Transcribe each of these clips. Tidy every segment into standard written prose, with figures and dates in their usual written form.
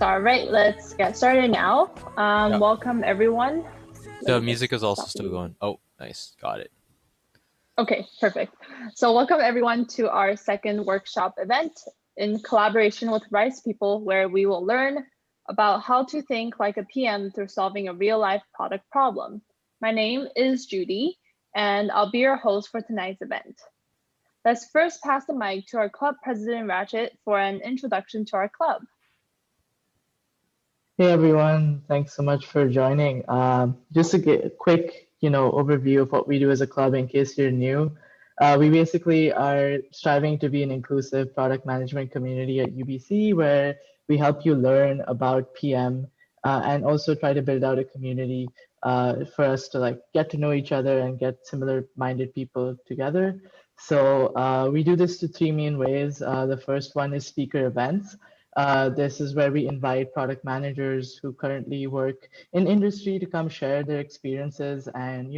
All right, let's get started now. Yeah. Welcome everyone. The music is also still going. Oh, nice. Got it. Okay, perfect. So welcome everyone to our second workshop event in collaboration with Rice People, where we will learn about how to think like a PM through solving a real life product problem. My name is Judy, and I'll be your host for tonight's event. Let's first pass the mic to our club president, Ratchet, for an introduction to our club. Hey everyone, thanks so much for joining. Just a quick, overview of what we do as a club in case you're new. We basically are striving to be an inclusive product management community at UBC where we help you learn about PM and also try to build out a community for us to get to know each other and get similar-minded people together. So we do this to three main ways. The first one is speaker events. This is where we invite product managers who currently work in industry to come share their experiences, and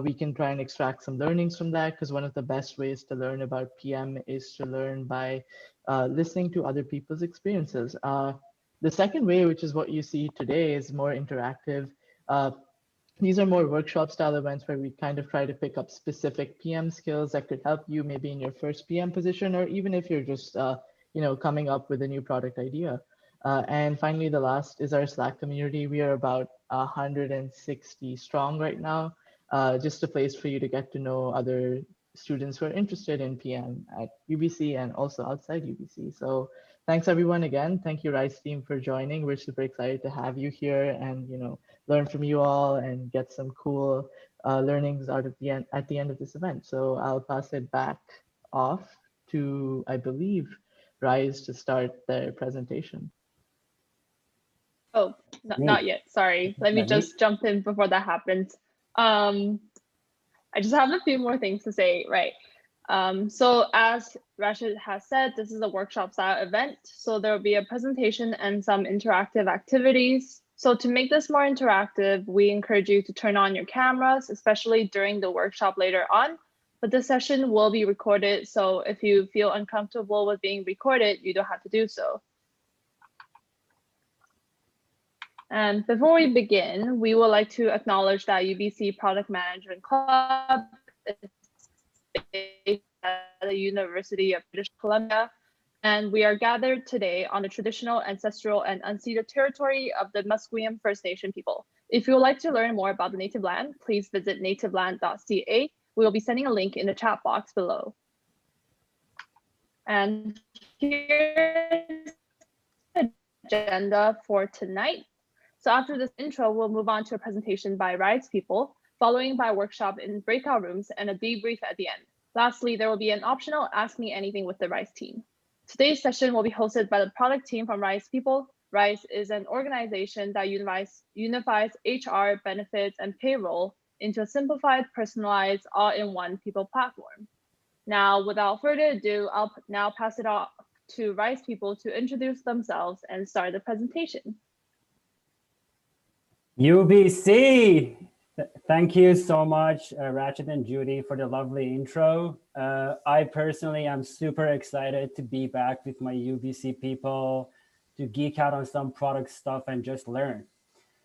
we can try and extract some learnings from that, because one of the best ways to learn about PM is to learn by listening to other people's experiences. The second way, which is what you see today, is more interactive. These are more workshop style events where we kind of try to pick up specific PM skills that could help you maybe in your first PM position, or even if you're just coming up with a new product idea. And finally, the last is our Slack community. We are about 160 strong right now, just a place for you to get to know other students who are interested in PM at UBC and also outside UBC. So thanks everyone again. Thank you Rice team for joining. We're super excited to have you here and learn from you all and get some cool learnings out at the end of this event. So I'll pass it back off to, I believe, Rise to start their presentation. Oh, not yet. Sorry. Let me just jump in before that happens. I just have a few more things to say, right? So as Rashid has said, this is a workshop style event. So there will be a presentation and some interactive activities. So to make this more interactive, we encourage you to turn on your cameras, especially during the workshop later on. But this session will be recorded, so if you feel uncomfortable with being recorded, you don't have to do so. And before we begin, we would like to acknowledge that UBC Product Management Club is based at the University of British Columbia, and we are gathered today on the traditional, ancestral, and unceded territory of the Musqueam First Nation people. If you would like to learn more about the native land, please visit nativeland.ca. We will be sending a link in the chat box below. And here's the agenda for tonight. So after this intro, we'll move on to a presentation by Rice People, following by a workshop in breakout rooms and a debrief at the end. Lastly, there will be an optional Ask Me Anything with the Rice team. Today's session will be hosted by the product team from Rice People. Rice is an organization that unifies HR, benefits, and payroll into a simplified, personalized, all-in-one people platform. Now, without further ado, I'll now pass it off to Rice People to introduce themselves and start the presentation. UBC! Thank you so much, Ratchet and Judy, for the lovely intro. I personally am super excited to be back with my UBC people, to geek out on some product stuff and just learn.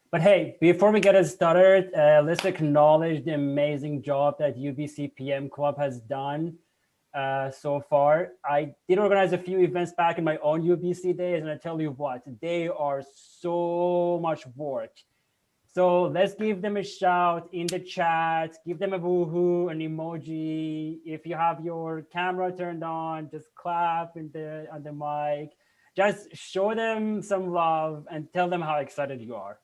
But hey, before we get started, let's acknowledge the amazing job that UBC PM Club has done so far. I did organize a few events back in my own UBC days, and I tell you what, they are so much work. So let's give them a shout in the chat, give them a woohoo, an emoji. If you have your camera turned on, just clap on the mic. Just show them some love and tell them how excited you are.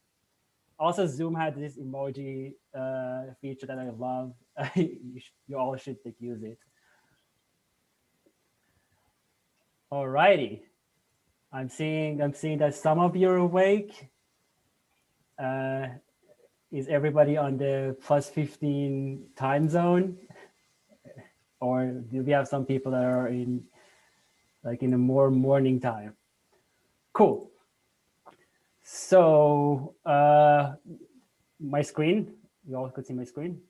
Also, Zoom had this emoji feature that I love. You all should use it. Alrighty, I'm seeing that some of you are awake. Is everybody on the +15 time zone, or do we have some people that are in a more morning time? Cool. So my screen, you all could see my screen.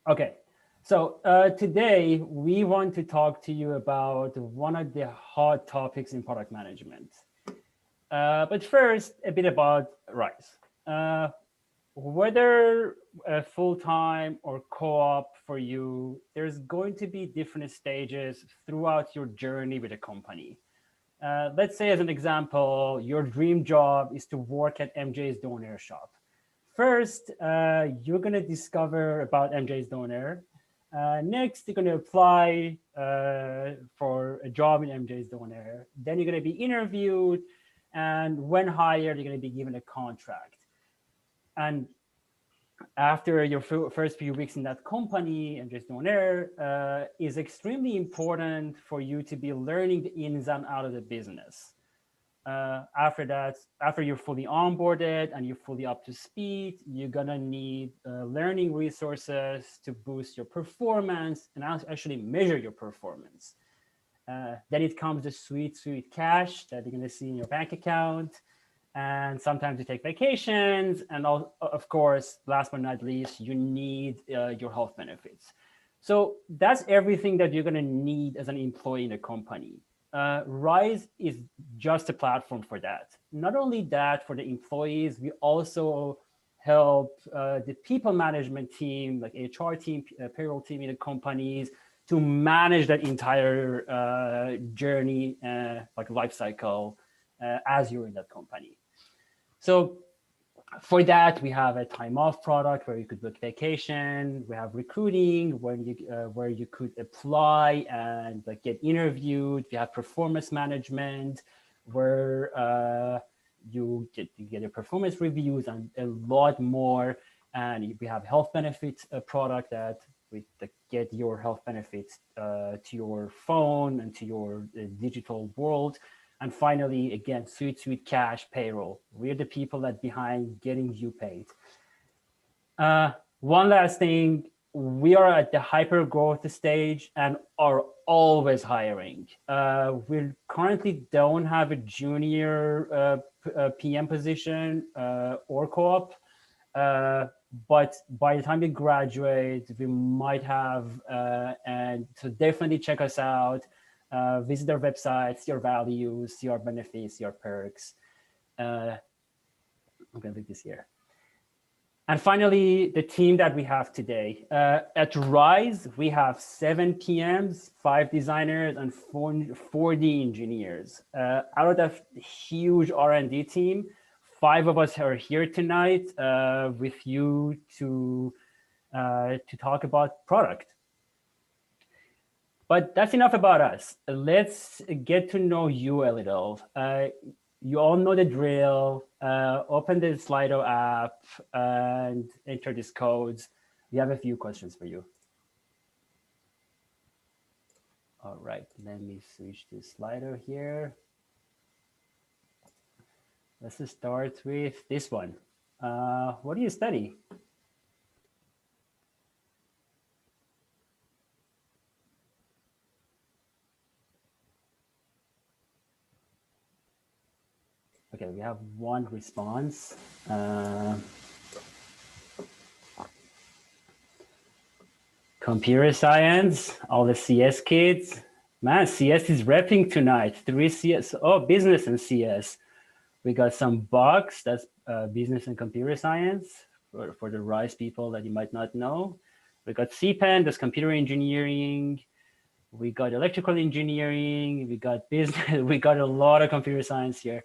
Okay, so today we want to talk to you about one of the hot topics in product management. But first, a bit about Rise. Whether full-time or co-op for you, there's going to be different stages throughout your journey with a company. Let's say, as an example, your dream job is to work at MJ's Donair shop. First, you're going to discover about MJ's Donair. Next, you're going to apply for a job in MJ's Donair. Then you're going to be interviewed. And when hired, you're going to be given a contract. And after your first few weeks in that company, MJ's Donair, is extremely important for you to be learning the ins and outs of the business. After that, after you're fully onboarded and you're fully up to speed, you're gonna need learning resources to boost your performance and actually measure your performance. Then it comes the sweet cash that you're gonna see in your bank account. And sometimes you take vacations. And of course, last but not least, you need your health benefits. So that's everything that you're gonna need as an employee in a company. Rise is just a platform for that. Not only that, for the employees, we also help the people management team, like HR team, payroll team in the companies, to manage that entire journey, like life cycle, as you're in that company. So for that, we have a time off product where you could book vacation. We have recruiting where you could apply and like get interviewed. We have performance management where you get your performance reviews and a lot more. And we have health benefits product that we get your health benefits to your phone and to your digital world. And finally, again, sweet cash payroll. We're the people that behind getting you paid. One last thing, we are at the hyper growth stage and are always hiring. We currently don't have a junior PM position or co-op, but by the time we graduate, we might have, and so definitely check us out. Visit our website, see our values, see our benefits, see our perks. I'm going to leave this here. And finally, the team that we have today. At Rise, we have 7 PMs, 5 designers, and 40 engineers. Out of that huge R&D team, 5 of us are here tonight with you to talk about product. But that's enough about us. Let's get to know you a little. You all know the drill. Open the Slido app and enter these codes. We have a few questions for you. All right, let me switch to Slido here. Let's just start with this one. What do you study? Okay, we have one response. Computer science, all the CS kids. Man, CS is repping tonight. 3 CS, oh, business and CS. We got some bugs, that's business and computer science for the Rise people that you might not know. We got CPEN, that's computer engineering. We got electrical engineering. We got business, we got a lot of computer science here.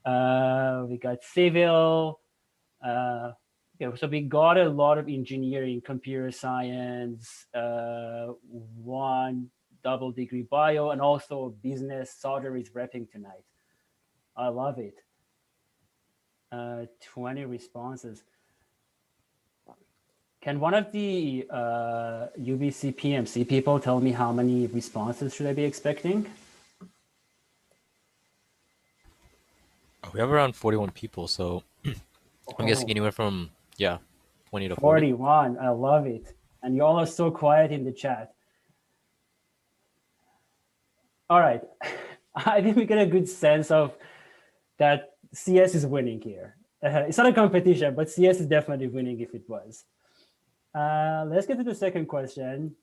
We got civil. Yeah, so we got a lot of engineering, computer science, 1 double degree bio, and also business. Sauder is repping tonight. I love it. 20 responses. Can one of the UBC PMC people tell me how many responses should I be expecting? We have around 41 people, so I'm guessing anywhere from 20 to 40. 41. I love it. And you all are so quiet in the chat. All right. I think we get a good sense of that CS is winning here. It's not a competition, but CS is definitely winning if it was. Let's get to the second question.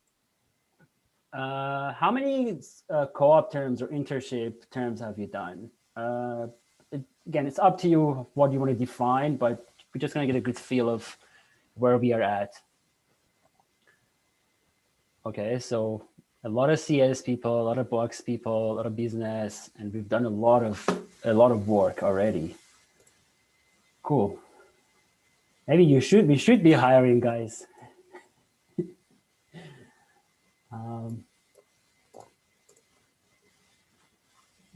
How many co-op terms or internship terms have you done? again, it's up to you what you want to define, but we're just going to get a good feel of where we are at. Okay, so a lot of CS people, a lot of Box people, a lot of business, and we've done a lot of work already. Cool. Maybe we should be hiring, guys.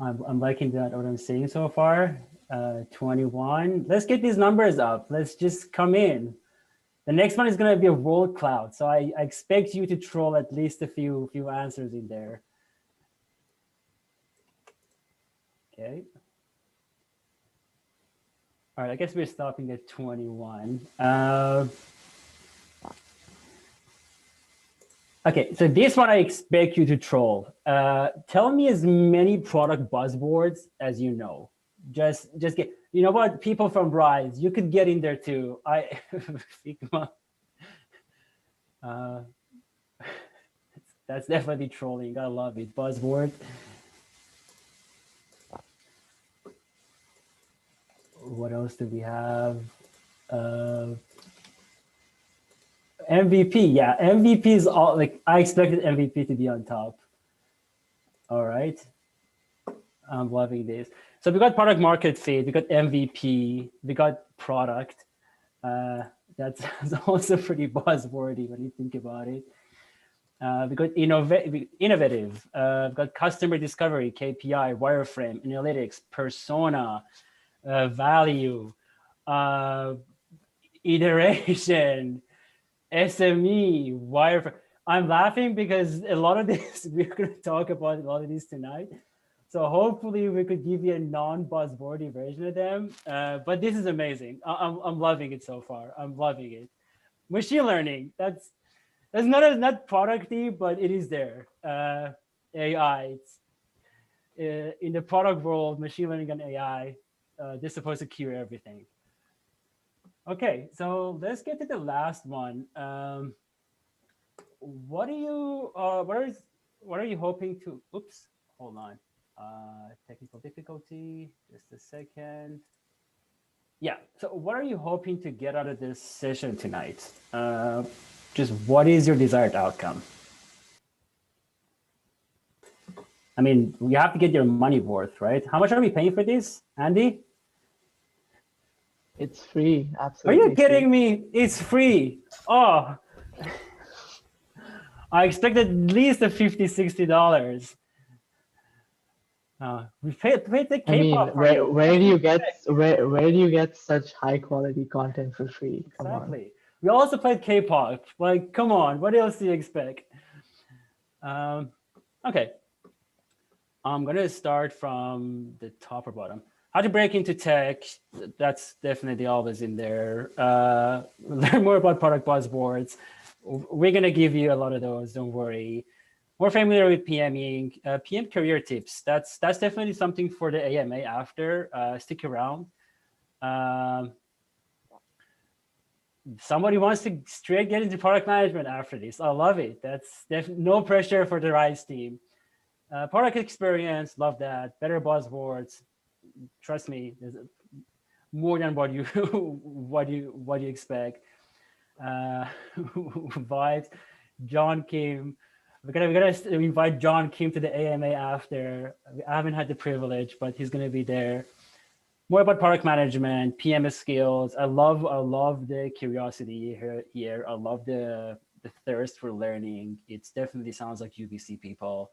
I'm liking that what I'm seeing so far. 21. Let's get these numbers up. Let's just come in. The next one is going to be a word cloud. So I expect you to troll at least a few answers in there. Okay. All right, I guess we're stopping at 21. Okay, so this one I expect you to troll. Tell me as many product buzzwords as you know. Just get, you know what, people from Rise, you could get in there too. Figma. That's definitely trolling. I love it. Buzzword. What else do we have? MVP, yeah, MVP is all, like, I expected MVP to be on top. All right, I'm loving this. So we got product market fit, we got MVP, we got product. That's also pretty buzzwordy when you think about it. We got innovative, we got customer discovery, KPI, wireframe, analytics, persona, value, iteration, SME, wireframe. I'm laughing because a lot of this, we're going to talk about a lot of these tonight. So hopefully we could give you a non-buzzwordy version of them. But this is amazing. I'm loving it so far. I'm loving it. Machine learning, that's not producty, but it is there. AI, it's, in the product world, machine learning and AI, they're supposed to cure everything. Okay, so let's get to the last one. What are you hoping to? Oops, hold on. Technical difficulty. Just a second. Yeah. So, what are you hoping to get out of this session tonight? Just what is your desired outcome? I mean, you have to get your money worth, right? How much are we paying for this, Andy? It's free, absolutely. Are you kidding me? It's free. Oh, I expected at least a $50, $60. We paid the K-pop. I mean, where do you get such high quality content for free? Come exactly. on. We also played K-pop. Like, come on, what else do you expect? Okay. I'm gonna start from the top or bottom. How to break into tech, that's definitely always in there. Learn more about product buzzwords. We're gonna give you a lot of those, don't worry. More familiar with PMing, PM career tips. That's definitely something for the AMA after, stick around. Somebody wants to straight get into product management after this. I love it. That's definitely no pressure for the Rise team. Product experience, love that. Better buzzwords. Trust me, there's more than what you what you expect. Vibes, John Kim. We're gonna invite John Kim to the AMA after. I haven't had the privilege, but he's gonna be there. More about product management, PMS skills. I love the curiosity here. I love the thirst for learning. It definitely sounds like UBC people.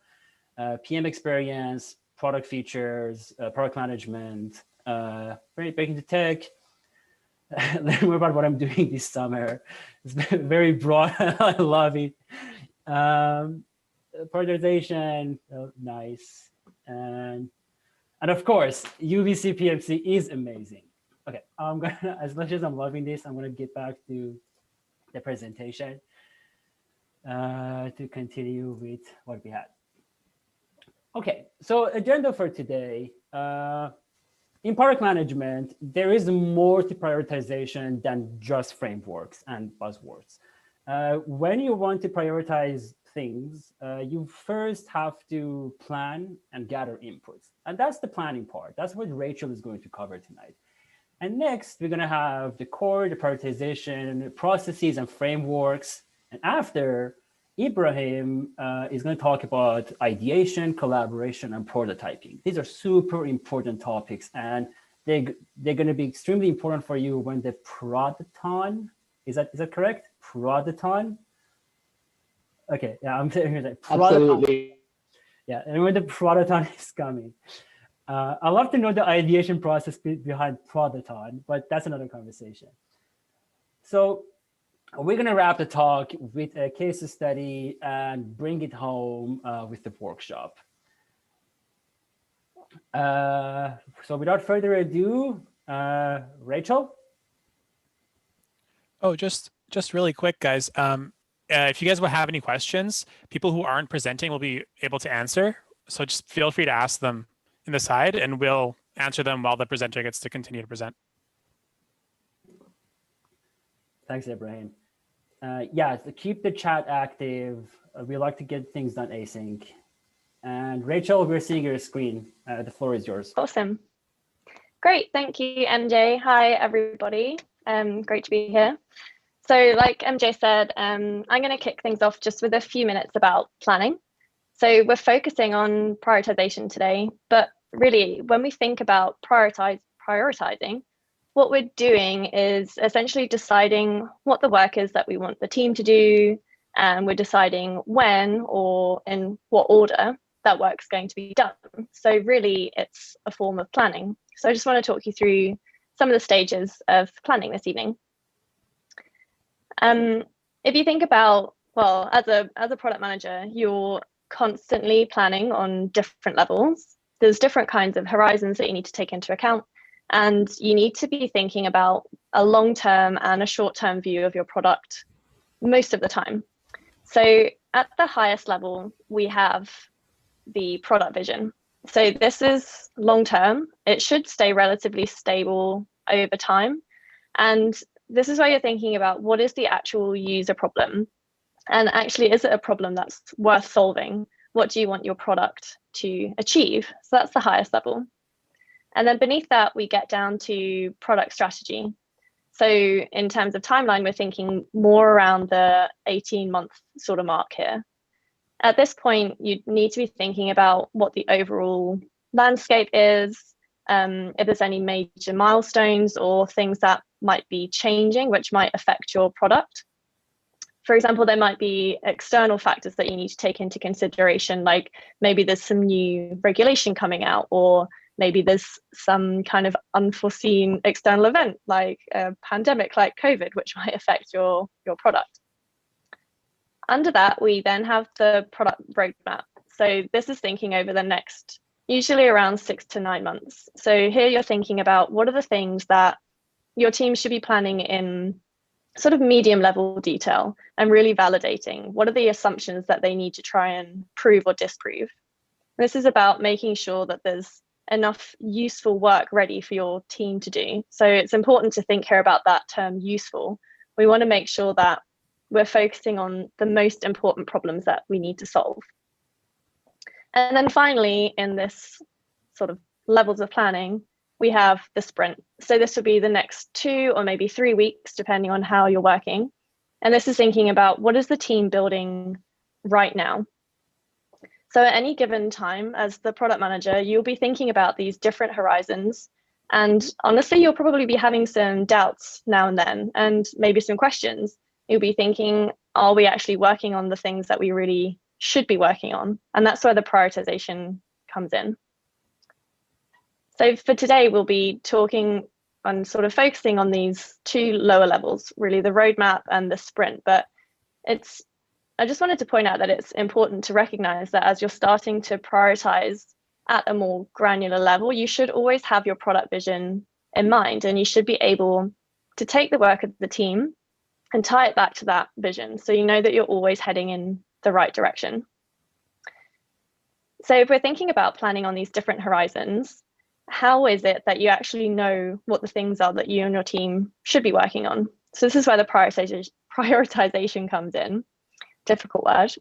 PM experience, product features, product management, break into tech. Learn more about what I'm doing this summer. It's very broad. I love it. Prioritization, nice. And of course, UBC PMC is amazing. Okay, I'm gonna, as much as I'm loving this, I'm gonna get back to the presentation to continue with what we had. Okay, so agenda for today. In product management, there is more to prioritization than just frameworks and buzzwords. When you want to prioritize things, you first have to plan and gather inputs. And that's the planning part. That's what Rachel is going to cover tonight. And next, we're going to have the core, the prioritization, processes and frameworks. And after, Ibrahim is going to talk about ideation, collaboration, and prototyping. These are super important topics, and they're going to be extremely important for you when the Prodathon, is that correct? Prodathon? Okay, yeah, I'm saying that. Absolutely. Yeah, and when the Prodathon is coming. I'd love to know the ideation process behind Prodathon, but that's another conversation. So we're going to wrap the talk with a case study and bring it home with the workshop. So without further ado, Rachel? Oh, just really quick, guys. If you guys will have any questions, people who aren't presenting will be able to answer. So just feel free to ask them in the side, and we'll answer them while the presenter gets to continue to present. Thanks, Ibrahim. Yeah, so keep the chat active. We like to get things done async. And Rachel, we're seeing your screen. The floor is yours. Awesome. Great, thank you, MJ. Hi, everybody. Great to be here. So like MJ said, I'm going to kick things off just with a few minutes about planning. So we're focusing on prioritization today, but really when we think about prioritizing, what we're doing is essentially deciding what the work is that we want the team to do, and we're deciding when or in what order that work's going to be done. So really it's a form of planning. So I just want to talk you through some of the stages of planning this evening. If you think about, well, as a product manager, you're constantly planning on different levels. There's different kinds of horizons that you need to take into account, and you need to be thinking about a long-term and a short-term view of your product most of the time. So at the highest level, we have the product vision. So this is long-term. It should stay relatively stable over time. And this is where you're thinking about what is the actual user problem? And actually, is it a problem that's worth solving? What do you want your product to achieve? So that's the highest level. And then beneath that, we get down to product strategy. So in terms of timeline, we're thinking more around the 18-month sort of mark here. At this point, you need to be thinking about what the overall landscape is, if there's any major milestones or things that might be changing, which might affect your product. For example, there might be external factors that you need to take into consideration, like maybe there's some new regulation coming out, or maybe there's some kind of unforeseen external event like a pandemic like COVID, which might affect your product. Under that, we then have the product roadmap. So this is thinking over the next, usually around 6 to 9 months. So here you're thinking about what are the things that your team should be planning in sort of medium level detail and really validating what are the assumptions that they need to try and prove or disprove. This is about making sure that there's enough useful work ready for your team to do. So it's important to think here about that term useful. We want to make sure that we're focusing on the most important problems that we need to solve. And then finally, in this sort of levels of planning, we have the sprint. So this would be the next 2 or maybe 3 weeks, depending on how you're working. And this is thinking about what is the team building right now. So at any given time, as the product manager, you'll be thinking about these different horizons. And honestly, you'll probably be having some doubts now and then, and maybe some questions. You'll be thinking, are we actually working on the things that we really should be working on? And that's where the prioritization comes in. So for today, we'll be talking on sort of focusing on these 2 lower levels, really the roadmap and the sprint. But I just wanted to point out that it's important to recognize that as you're starting to prioritize at a more granular level, you should always have your product vision in mind, and you should be able to take the work of the team and tie it back to that vision. So you know that you're always heading in the right direction. So if we're thinking about planning on these different horizons, how is it that you actually know what the things are that you and your team should be working on? So this is where the prioritization comes in. difficult word.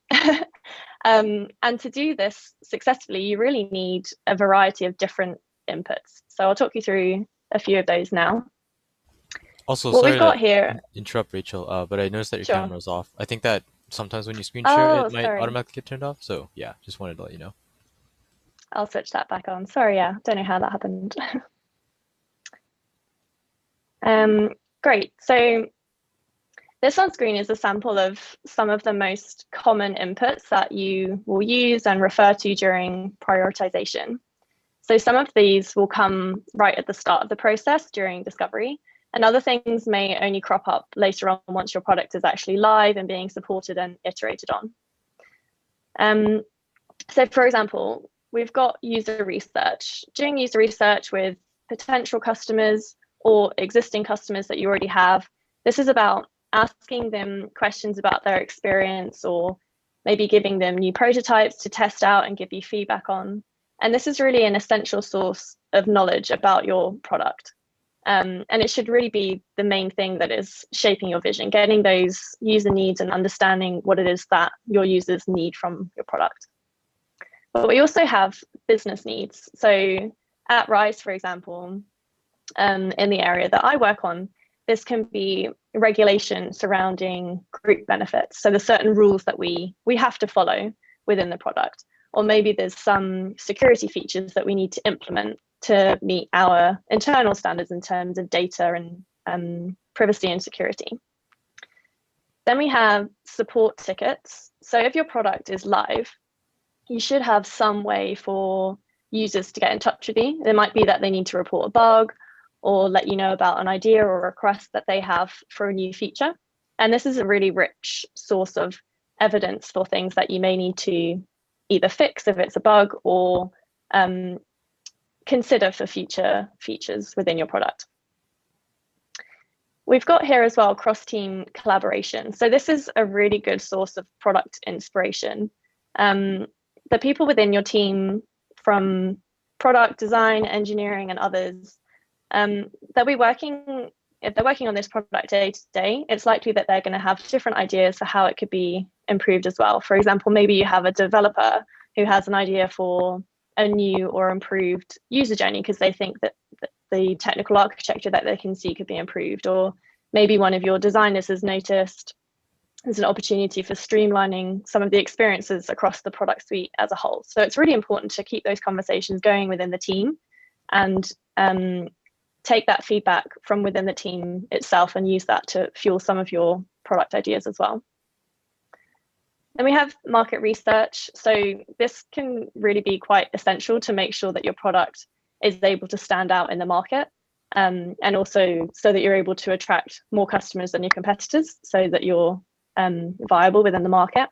And to do this successfully, you really need a variety of different inputs. So I'll talk you through a few of those now. Also, What sorry we've got to here. interrupt, Rachel, but I noticed that your Sure. camera's off. I think that sometimes when you screen share, Oh, it might sorry. automatically get turned off. So yeah, just wanted to let you know. I'll switch that back on. Sorry, yeah, don't know how that happened. Great. So this on screen is a sample of some of the most common inputs that you will use and refer to during prioritization. So some of these will come right at the start of the process during discovery, and other things may only crop up later on once your product is actually live and being supported and iterated on. So for example, we've got user research. Doing user research with potential customers or existing customers that you already have. This is about asking them questions about their experience, or maybe giving them new prototypes to test out and give you feedback on. And this is really an essential source of knowledge about your product. And it should really be the main thing that is shaping your vision, getting those user needs and understanding what it is that your users need from your product. But we also have business needs. So at Rise, for example, in the area that I work on, this can be regulation surrounding group benefits. So there's certain rules that we have to follow within the product. Or maybe there's some security features that we need to implement to meet our internal standards in terms of data and privacy and security. Then we have support tickets. So if your product is live, you should have some way for users to get in touch with you. It might be that they need to report a bug or let you know about an idea or request that they have for a new feature. And this is a really rich source of evidence for things that you may need to either fix if it's a bug or consider for future features within your product. We've got here as well cross-team collaboration. So this is a really good source of product inspiration. The people within your team from product design, engineering, and others, they'll be working, if they're working on this product day to day, it's likely that they're going to have different ideas for how it could be improved as well. For example, maybe you have a developer who has an idea for a new or improved user journey because they think that the technical architecture that they can see could be improved. Or maybe one of your designers has noticed there's an opportunity for streamlining some of the experiences across the product suite as a whole. So it's really important to keep those conversations going within the team and take that feedback from within the team itself and use that to fuel some of your product ideas as well. Then we have market research. So this can really be quite essential to make sure that your product is able to stand out in the market, and also so that you're able to attract more customers than your competitors so that you're viable within the market.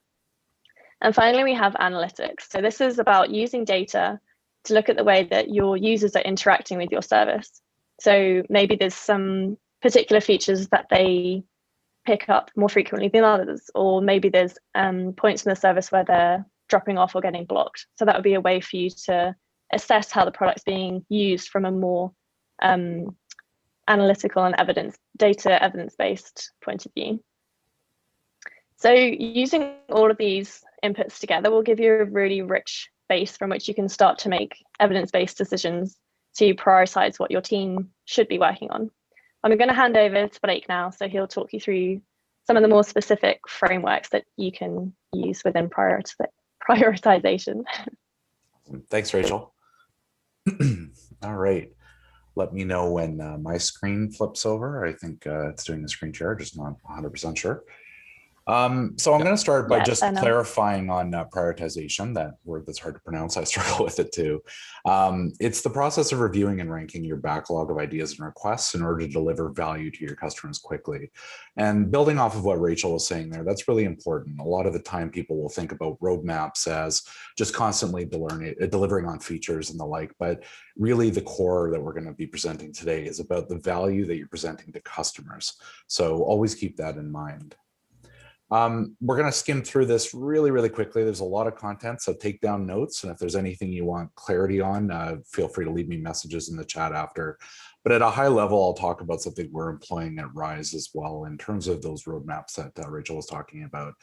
And finally, we have analytics. So this is about using data to look at the way that your users are interacting with your service. So maybe there's some particular features that they pick up more frequently than others, or maybe there's points in the service where they're dropping off or getting blocked. So that would be a way for you to assess how the product's being used from a more analytical and evidence-based point of view. So using all of these inputs together will give you a really rich base from which you can start to make evidence-based decisions to prioritize what your team should be working on. I'm going to hand over to Blake now, so he'll talk you through some of the more specific frameworks that you can use within prioritization. Thanks, Rachel. All right. Let me know when my screen flips over. I think it's doing the screen share, just not 100% sure. So I'm going to start by just clarifying on prioritization, that word that's hard to pronounce. I struggle with it too. It's the process of reviewing and ranking your backlog of ideas and requests in order to deliver value to your customers quickly. And building off of what Rachel was saying there, that's really important. A lot of the time people will think about roadmaps as just constantly delivering on features and the like, but really the core that we're going to be presenting today is about the value that you're presenting to customers. So always keep that in mind. We're going to skim through this really quickly. There's a lot of content, so take down notes. And if there's anything you want clarity on, feel free to leave me messages in the chat after. But at a high level, I'll talk about something we're employing at Rise as well in terms of those roadmaps that Rachel was talking about.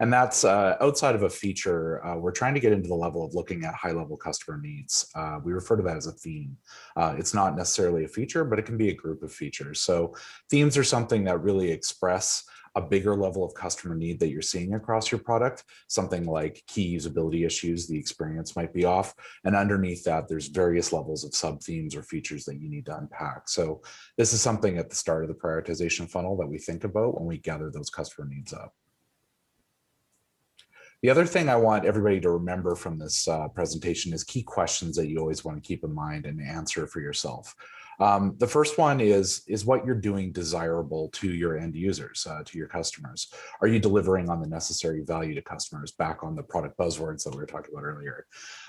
And that's outside of a feature, we're trying to get into the level of looking at high-level customer needs. We refer to that as a theme. It's not necessarily a feature, but it can be a group of features. So themes are something that really express a bigger level of customer need that you're seeing across your product, something like key usability issues, the experience might be off. And underneath that, there's various levels of sub-themes or features that you need to unpack. So this is something at the start of the prioritization funnel that we think about when we gather those customer needs up. The other thing I want everybody to remember from this presentation is key questions that you always want to keep in mind and answer for yourself. The first one is what you're doing desirable to your end users, to your customers? Are you delivering on the necessary value to customers? Back on the product buzzwords that we were talking about earlier.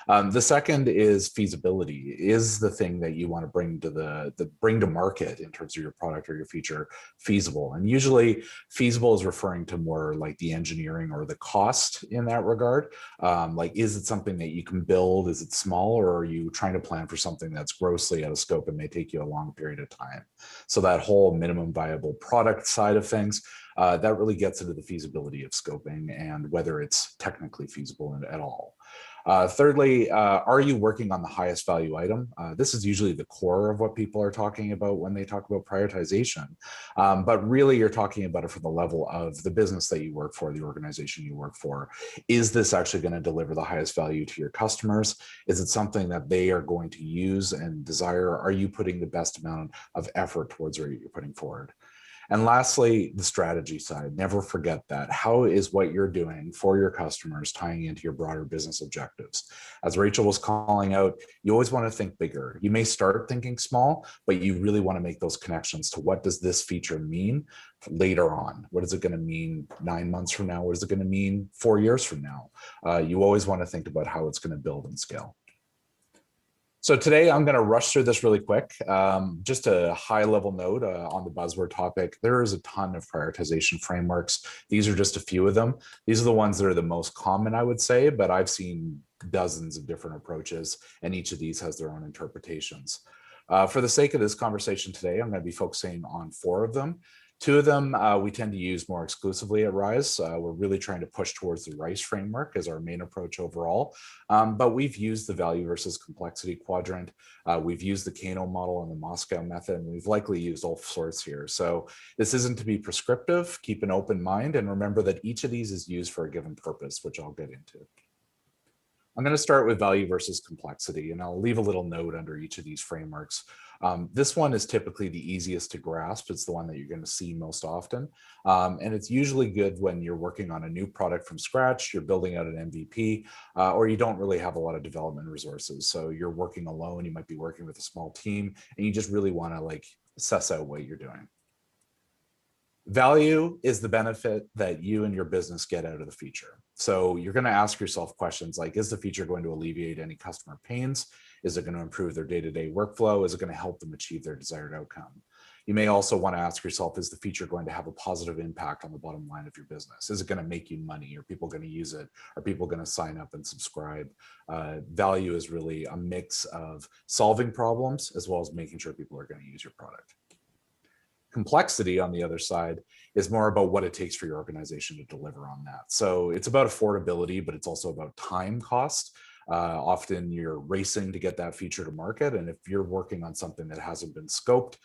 The second is feasibility. Is the thing that you want to bring to market in terms of your product or your feature feasible? And usually feasible is referring to more like the engineering or the cost in that regard. Like, is it something that you can build? Is it small, or are you trying to plan for something that's grossly out of scope and may take you a long period of time? So that whole minimum viable product side of things, that really gets into the feasibility of scoping and whether it's technically feasible at all. Thirdly, are you working on the highest value item? This is usually the core of what people are talking about when they talk about prioritization. But really, you're talking about it from the level of the business that you work for, the organization you work for. Is this actually going to deliver the highest value to your customers? Is it something that they are going to use and desire? Are you putting the best amount of effort towards what you're putting forward? And lastly, the strategy side. Never forget that. How is what you're doing for your customers tying into your broader business objectives? As Rachel was calling out, you always want to think bigger. You may start thinking small, but you really want to make those connections to what does this feature mean later on? What is it going to mean 9 months from now? What is it going to mean 4 years from now? You always want to think about how it's going to build and scale. So today I'm going to rush through this really quick. Just a high level note on the buzzword topic. There is a ton of prioritization frameworks. These are just a few of them. These are the ones that are the most common, I would say, but I've seen dozens of different approaches, and each of these has their own interpretations. For the sake of this conversation today, I'm going to be focusing on 4 of them. 2 of them we tend to use more exclusively at Rise. We're really trying to push towards the RICE framework as our main approach overall. But we've used the value versus complexity quadrant. We've used the Kano model and the Moscow method, and we've likely used all sorts here. So this isn't to be prescriptive. Keep an open mind and remember that each of these is used for a given purpose, which I'll get into. I'm going to start with value versus complexity, and I'll leave a little note under each of these frameworks. This one is typically the easiest to grasp. It's the one that you're going to see most often. And it's usually good when you're working on a new product from scratch, you're building out an MVP, or you don't really have a lot of development resources. So you're working alone, you might be working with a small team, and you just really want to like suss out what you're doing. Value is the benefit that you and your business get out of the feature. So you're going to ask yourself questions like, is the feature going to alleviate any customer pains? Is it going to improve their day-to-day workflow? Is it going to help them achieve their desired outcome? You may also want to ask yourself, is the feature going to have a positive impact on the bottom line of your business? Is it going to make you money? Are people going to use it? Are people going to sign up and subscribe? Value is really a mix of solving problems as well as making sure people are going to use your product. Complexity, on the other side, is more about what it takes for your organization to deliver on that. So it's about affordability, but it's also about time cost. Often you're racing to get that feature to market. And if you're working on something that hasn't been scoped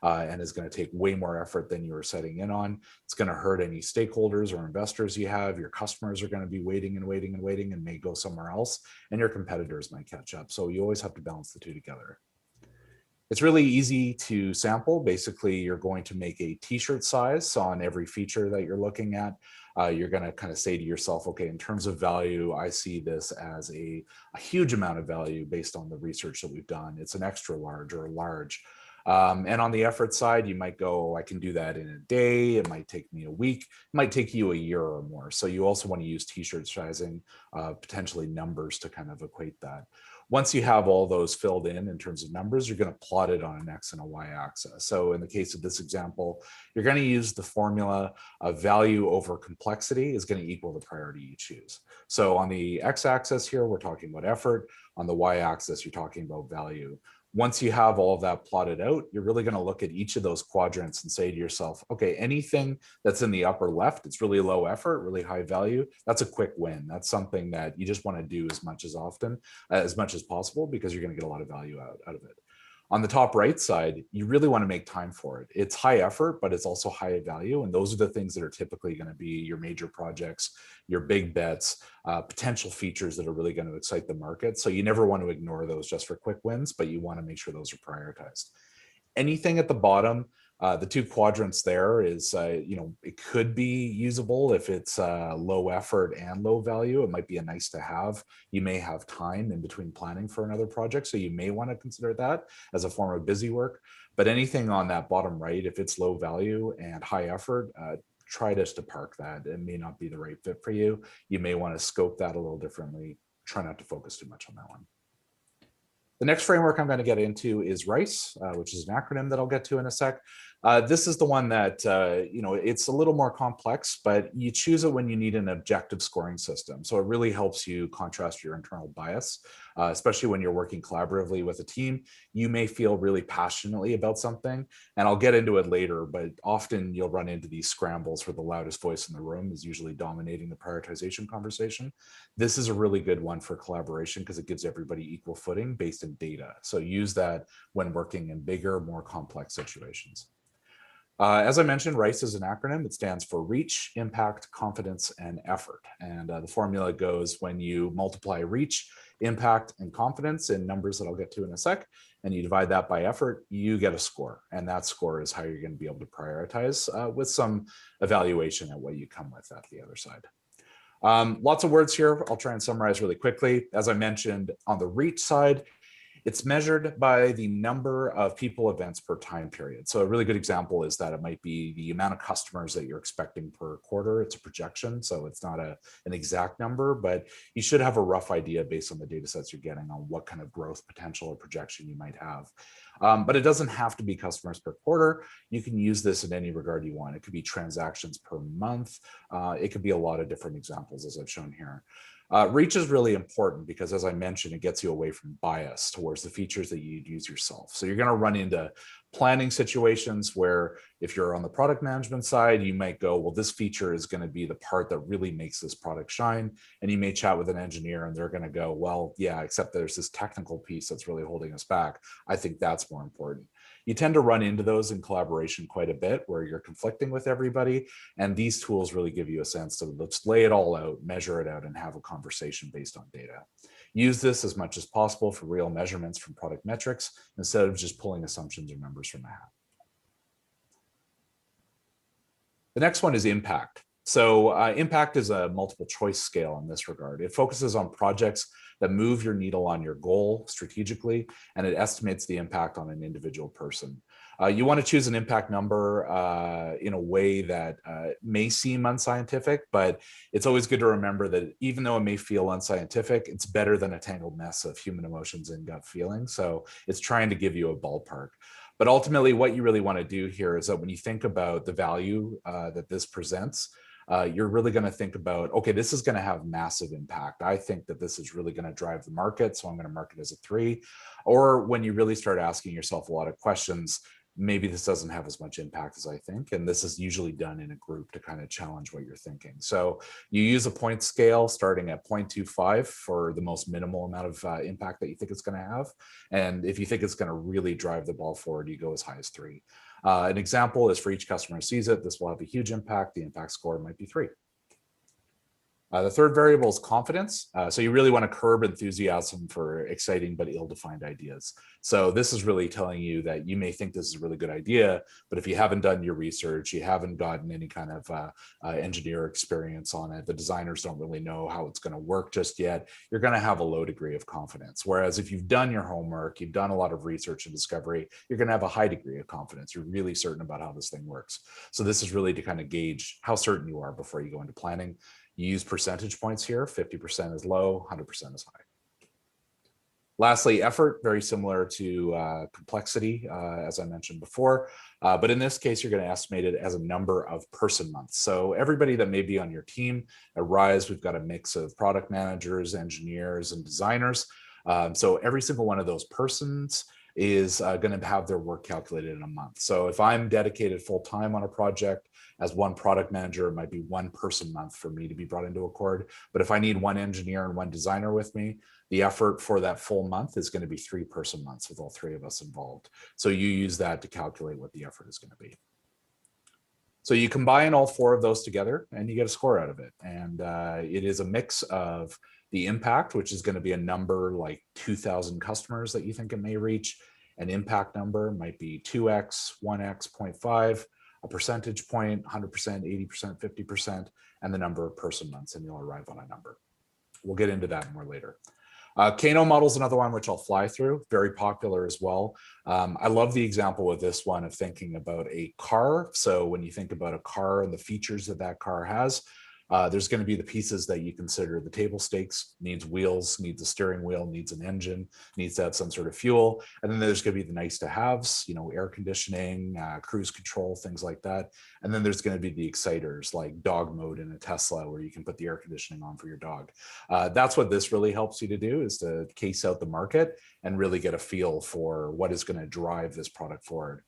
and is going to take way more effort than you were setting in on, it's going to hurt any stakeholders or investors you have. Your customers are going to be waiting and may go somewhere else, and your competitors might catch up. So you always have to balance the two together. It's really easy to sample. Basically, you're going to make a t-shirt size on every feature that you're looking at. You're going to kind of say to yourself, okay, in terms of value, I see this as a huge amount of value based on the research that we've done. It's an extra large or a large. And on the effort side, you might go, I can do that in a day. It might take me a week. It might take you a year or more. So you also want to use t-shirt sizing, potentially numbers to kind of equate that. Once you have all those filled in terms of numbers, you're going to plot it on an X and a Y axis. So in the case of this example, you're going to use the formula of value over complexity is going to equal the priority you choose. So on the X axis here, we're talking about effort. On the Y axis, you're talking about value. Once you have all of that plotted out, you're really going to look at each of those quadrants and say to yourself, okay, anything that's in the upper left, it's really low effort, really high value. That's a quick win. That's something that you just want to do as much as possible, because you're going to get a lot of value out of it. On the top right side, you really want to make time for it. It's high effort, but it's also high value. And those are the things that are typically going to be your major projects, your big bets, potential features that are really going to excite the market. So you never want to ignore those just for quick wins, but you want to make sure those are prioritized. Anything at the bottom, the two quadrants there is, it could be usable if it's low effort and low value. It might be a nice to have. You may have time in between planning for another project, so you may want to consider that as a form of busy work. But anything on that bottom right, if it's low value and high effort, try just to park that. It may not be the right fit for you. You may want to scope that a little differently. Try not to focus too much on that one. The next framework I'm going to get into is RICE, which is an acronym that I'll get to in a sec. This is the one that, it's a little more complex, but you choose it when you need an objective scoring system. So it really helps you contrast your internal bias, especially when you're working collaboratively with a team. You may feel really passionately about something, and I'll get into it later, but often you'll run into these scrambles where the loudest voice in the room is usually dominating the prioritization conversation. This is a really good one for collaboration because it gives everybody equal footing based in data. So use that when working in bigger, more complex situations. As I mentioned, RICE is an acronym. It stands for reach, impact, confidence, and effort. And the formula goes when you multiply reach, impact, and confidence in numbers that I'll get to in a sec, and you divide that by effort, you get a score. And that score is how you're going to be able to prioritize with some evaluation at what you come with at the other side. Lots of words here. I'll try and summarize really quickly. As I mentioned, on the reach side, it's measured by the number of people events per time period. So a really good example is that it might be the amount of customers that you're expecting per quarter. It's a projection, so it's not an exact number, but you should have a rough idea based on the data sets you're getting on what kind of growth potential or projection you might have. But it doesn't have to be customers per quarter. You can use this in any regard you want. It could be transactions per month. It could be a lot of different examples as I've shown here. Reach is really important because, as I mentioned, it gets you away from bias towards the features that you'd use yourself. So you're going to run into planning situations where if you're on the product management side, you might go, well, this feature is going to be the part that really makes this product shine. And you may chat with an engineer and they're going to go, well, yeah, except there's this technical piece that's really holding us back. I think that's more important. You tend to run into those in collaboration quite a bit where you're conflicting with everybody. And these tools really give you a sense to let's lay it all out, measure it out, and have a conversation based on data. Use this as much as possible for real measurements from product metrics instead of just pulling assumptions or numbers from a hat. The next one is impact. So impact is a multiple choice scale in this regard. It focuses on projects that move your needle on your goal strategically, and it estimates the impact on an individual person. You want to choose an impact number in a way that may seem unscientific, but it's always good to remember that even though it may feel unscientific, it's better than a tangled mess of human emotions and gut feelings. So it's trying to give you a ballpark. But ultimately, what you really want to do here is that when you think about the value that this presents, you're really going to think about, okay, this is going to have massive impact. I think that this is really going to drive the market, so I'm going to mark it as a 3. Or when you really start asking yourself a lot of questions, maybe this doesn't have as much impact as I think. And this is usually done in a group to kind of challenge what you're thinking. So you use a point scale starting at 0.25 for the most minimal amount of impact that you think it's going to have. And if you think it's going to really drive the ball forward, you go as high as 3. An example is for each customer who sees it, this will have a huge impact. The impact score might be 3. The third variable is confidence. So you really want to curb enthusiasm for exciting but ill-defined ideas. So this is really telling you that you may think this is a really good idea, but if you haven't done your research, you haven't gotten any kind of engineer experience on it, the designers don't really know how it's going to work just yet, you're going to have a low degree of confidence. Whereas if you've done your homework, you've done a lot of research and discovery, you're going to have a high degree of confidence. You're really certain about how this thing works. So this is really to kind of gauge how certain you are before you go into planning. You use percentage points here. 50% is low, 100% is high. Lastly, effort, very similar to complexity, as I mentioned before. But in this case, you're going to estimate it as a number of person months. So everybody that may be on your team, at Rise, we've got a mix of product managers, engineers, and designers. So every single one of those persons is going to have their work calculated in a month. So if I'm dedicated full time on a project, as one product manager, it might be 1 person month for me to be brought into Accord. But if I need 1 engineer and 1 designer with me, the effort for that full month is going to be 3 person months with all 3 of us involved. So you use that to calculate what the effort is going to be. So you combine all 4 of those together and you get a score out of it. And it is a mix of the impact, which is going to be a number like 2,000 customers that you think it may reach. An impact number might be 2x, 1x, 0.5. A percentage point, 100%, 80%, 50%, and the number of person months, and you'll arrive on a number. We'll get into that more later. Kano model is another one which I'll fly through, very popular as well. I love the example with this one of thinking about a car. So when you think about a car and the features that that car has, there's going to be the pieces that you consider the table stakes, needs wheels, needs a steering wheel, needs an engine, needs to have some sort of fuel. And then there's going to be the nice to haves, you know, air conditioning, cruise control, things like that. And then there's going to be the exciters like dog mode in a Tesla where you can put the air conditioning on for your dog. That's what this really helps you to do, is to case out the market and really get a feel for what is going to drive this product forward.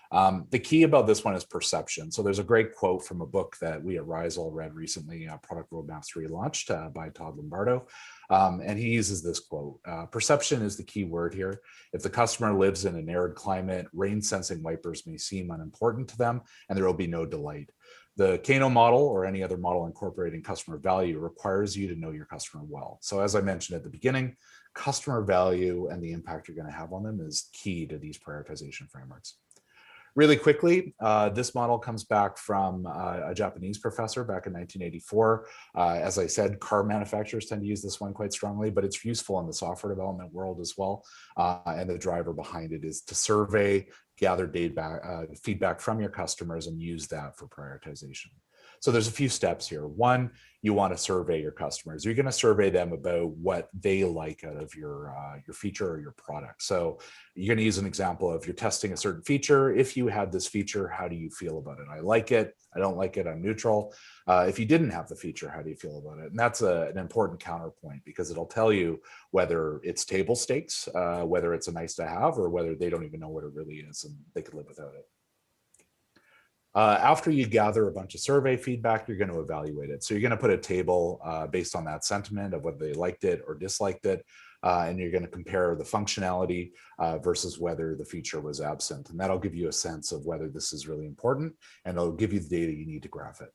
The key about this one is perception. So there's a great quote from a book that we at Rise all read recently, Product Roadmaps Relaunched by Todd Lombardo. And he uses this quote, perception is the key word here. If the customer lives in an arid climate, rain sensing wipers may seem unimportant to them and there will be no delight. The Kano model or any other model incorporating customer value requires you to know your customer well. So as I mentioned at the beginning, customer value and the impact you're going to have on them is key to these prioritization frameworks. Really quickly, this model comes back from a Japanese professor back in 1984. As I said, car manufacturers tend to use this one quite strongly, but it's useful in the software development world as well. And the driver behind it is to survey, gather data, feedback from your customers and use that for prioritization. So there's a few steps here. One, you want to survey your customers. You're going to survey them about what they like out of your feature or your product. So you're going to use an example of you're testing a certain feature. If you had this feature, how do you feel about it? I like it. I don't like it. I'm neutral. If you didn't have the feature, how do you feel about it? And that's an important counterpoint because it'll tell you whether it's table stakes, whether it's a nice to have, or whether they don't even know what it really is and they could live without it. After you gather a bunch of survey feedback, you're going to evaluate it. So you're going to put a table based on that sentiment of whether they liked it or disliked it. And you're going to compare the functionality versus whether the feature was absent. And that'll give you a sense of whether this is really important, and it'll give you the data you need to graph it.